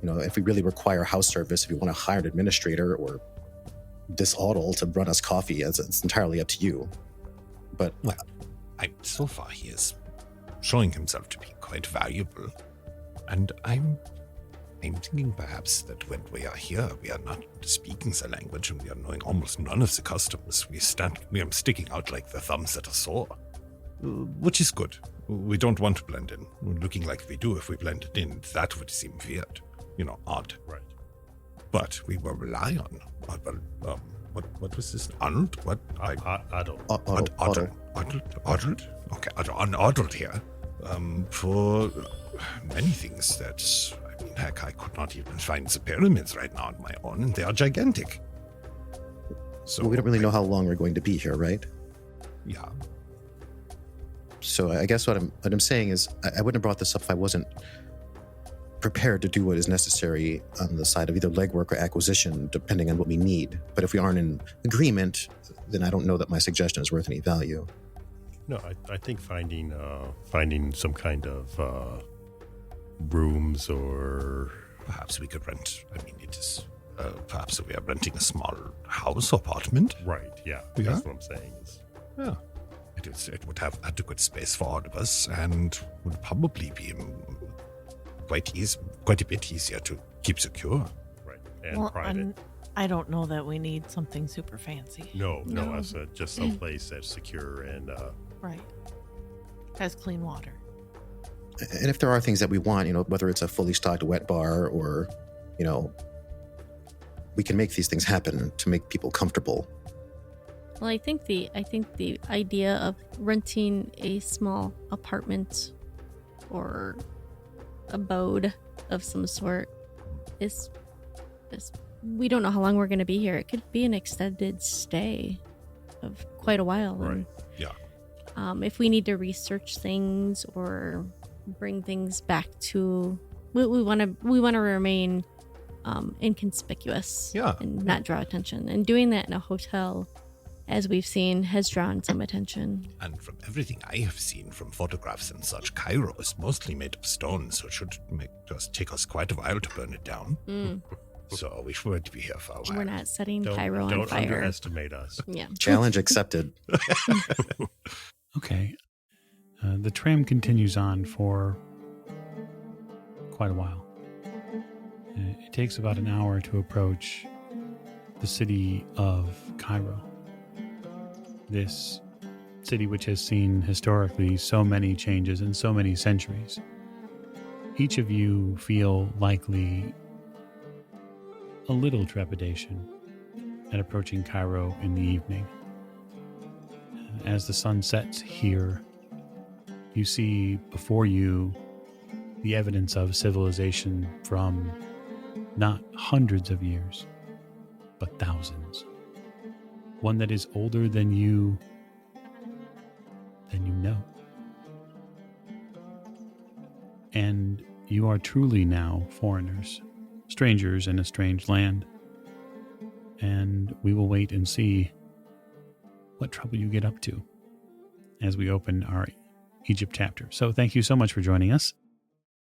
If we really require house service, if we want to hire an administrator or this Awdel to run us coffee, it's entirely up to you. But So far he is showing himself to be quite valuable. And I'm thinking perhaps that when we are here, we are not speaking the language and we are knowing almost none of the customs. We are sticking out like the thumbs at a sore, which is good. We don't want to blend in. Looking like we do, if we blended in, that would seem weird, odd. Right. But we will rely on, what was this? Arnold? What? Awdel. Awdel. Okay, on Awdel here, for many things that, heck, I could not even find the pyramids right now on my own, and they are gigantic. So we don't really know how long we're going to be here, right? Yeah. So I guess what I'm saying is I wouldn't have brought this up if I wasn't prepared to do what is necessary on the side of either legwork or acquisition, depending on what we need. But if we aren't in agreement, then I don't know that my suggestion is worth any value. No, I think finding some kind of rooms, or Perhaps we could rent, it is, perhaps we are renting a small house or apartment. right, yeah, Yeah. that's what I'm saying. Yeah. It would have adequate space for all of us and would probably be quite a bit easier to keep secure. Right. And private. I don't know that we need something super fancy. No, as just some place that's secure and Right. Has clean water. And if there are things that we want, whether it's a fully stocked wet bar or, we can make these things happen to make people comfortable. Well, I think the idea of renting a small apartment or abode of some sort is we don't know how long we're going to be here. It could be an extended stay of quite a while. Right. And, Yeah. if we need to research things or bring things back to, we want to remain inconspicuous. Yeah. And not draw attention. And doing that in a hotel, as we've seen, has drawn some attention. And from everything I have seen from photographs and such, Cairo is mostly made of stone, so it should take us quite a while to burn it down. So we should be here for a while. We're not setting don't Cairo on fire. underestimate us. Yeah. Challenge accepted. Okay. The tram continues on for quite a while. It takes about an hour to approach the city of Cairo. This city which has seen historically so many changes in so many centuries. Each of you feel likely a little trepidation at approaching Cairo in the evening. As the sun sets here, you see before you the evidence of civilization from not hundreds of years, but thousands. One that is older than you know. And you are truly now foreigners, strangers in a strange land. And we will wait and see what trouble you get up to as we open our Egypt chapter. So thank you so much for joining us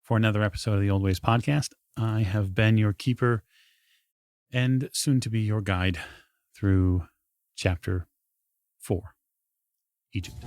for another episode of the Old Ways podcast. I have been your keeper and soon to be your guide through chapter 4, Egypt.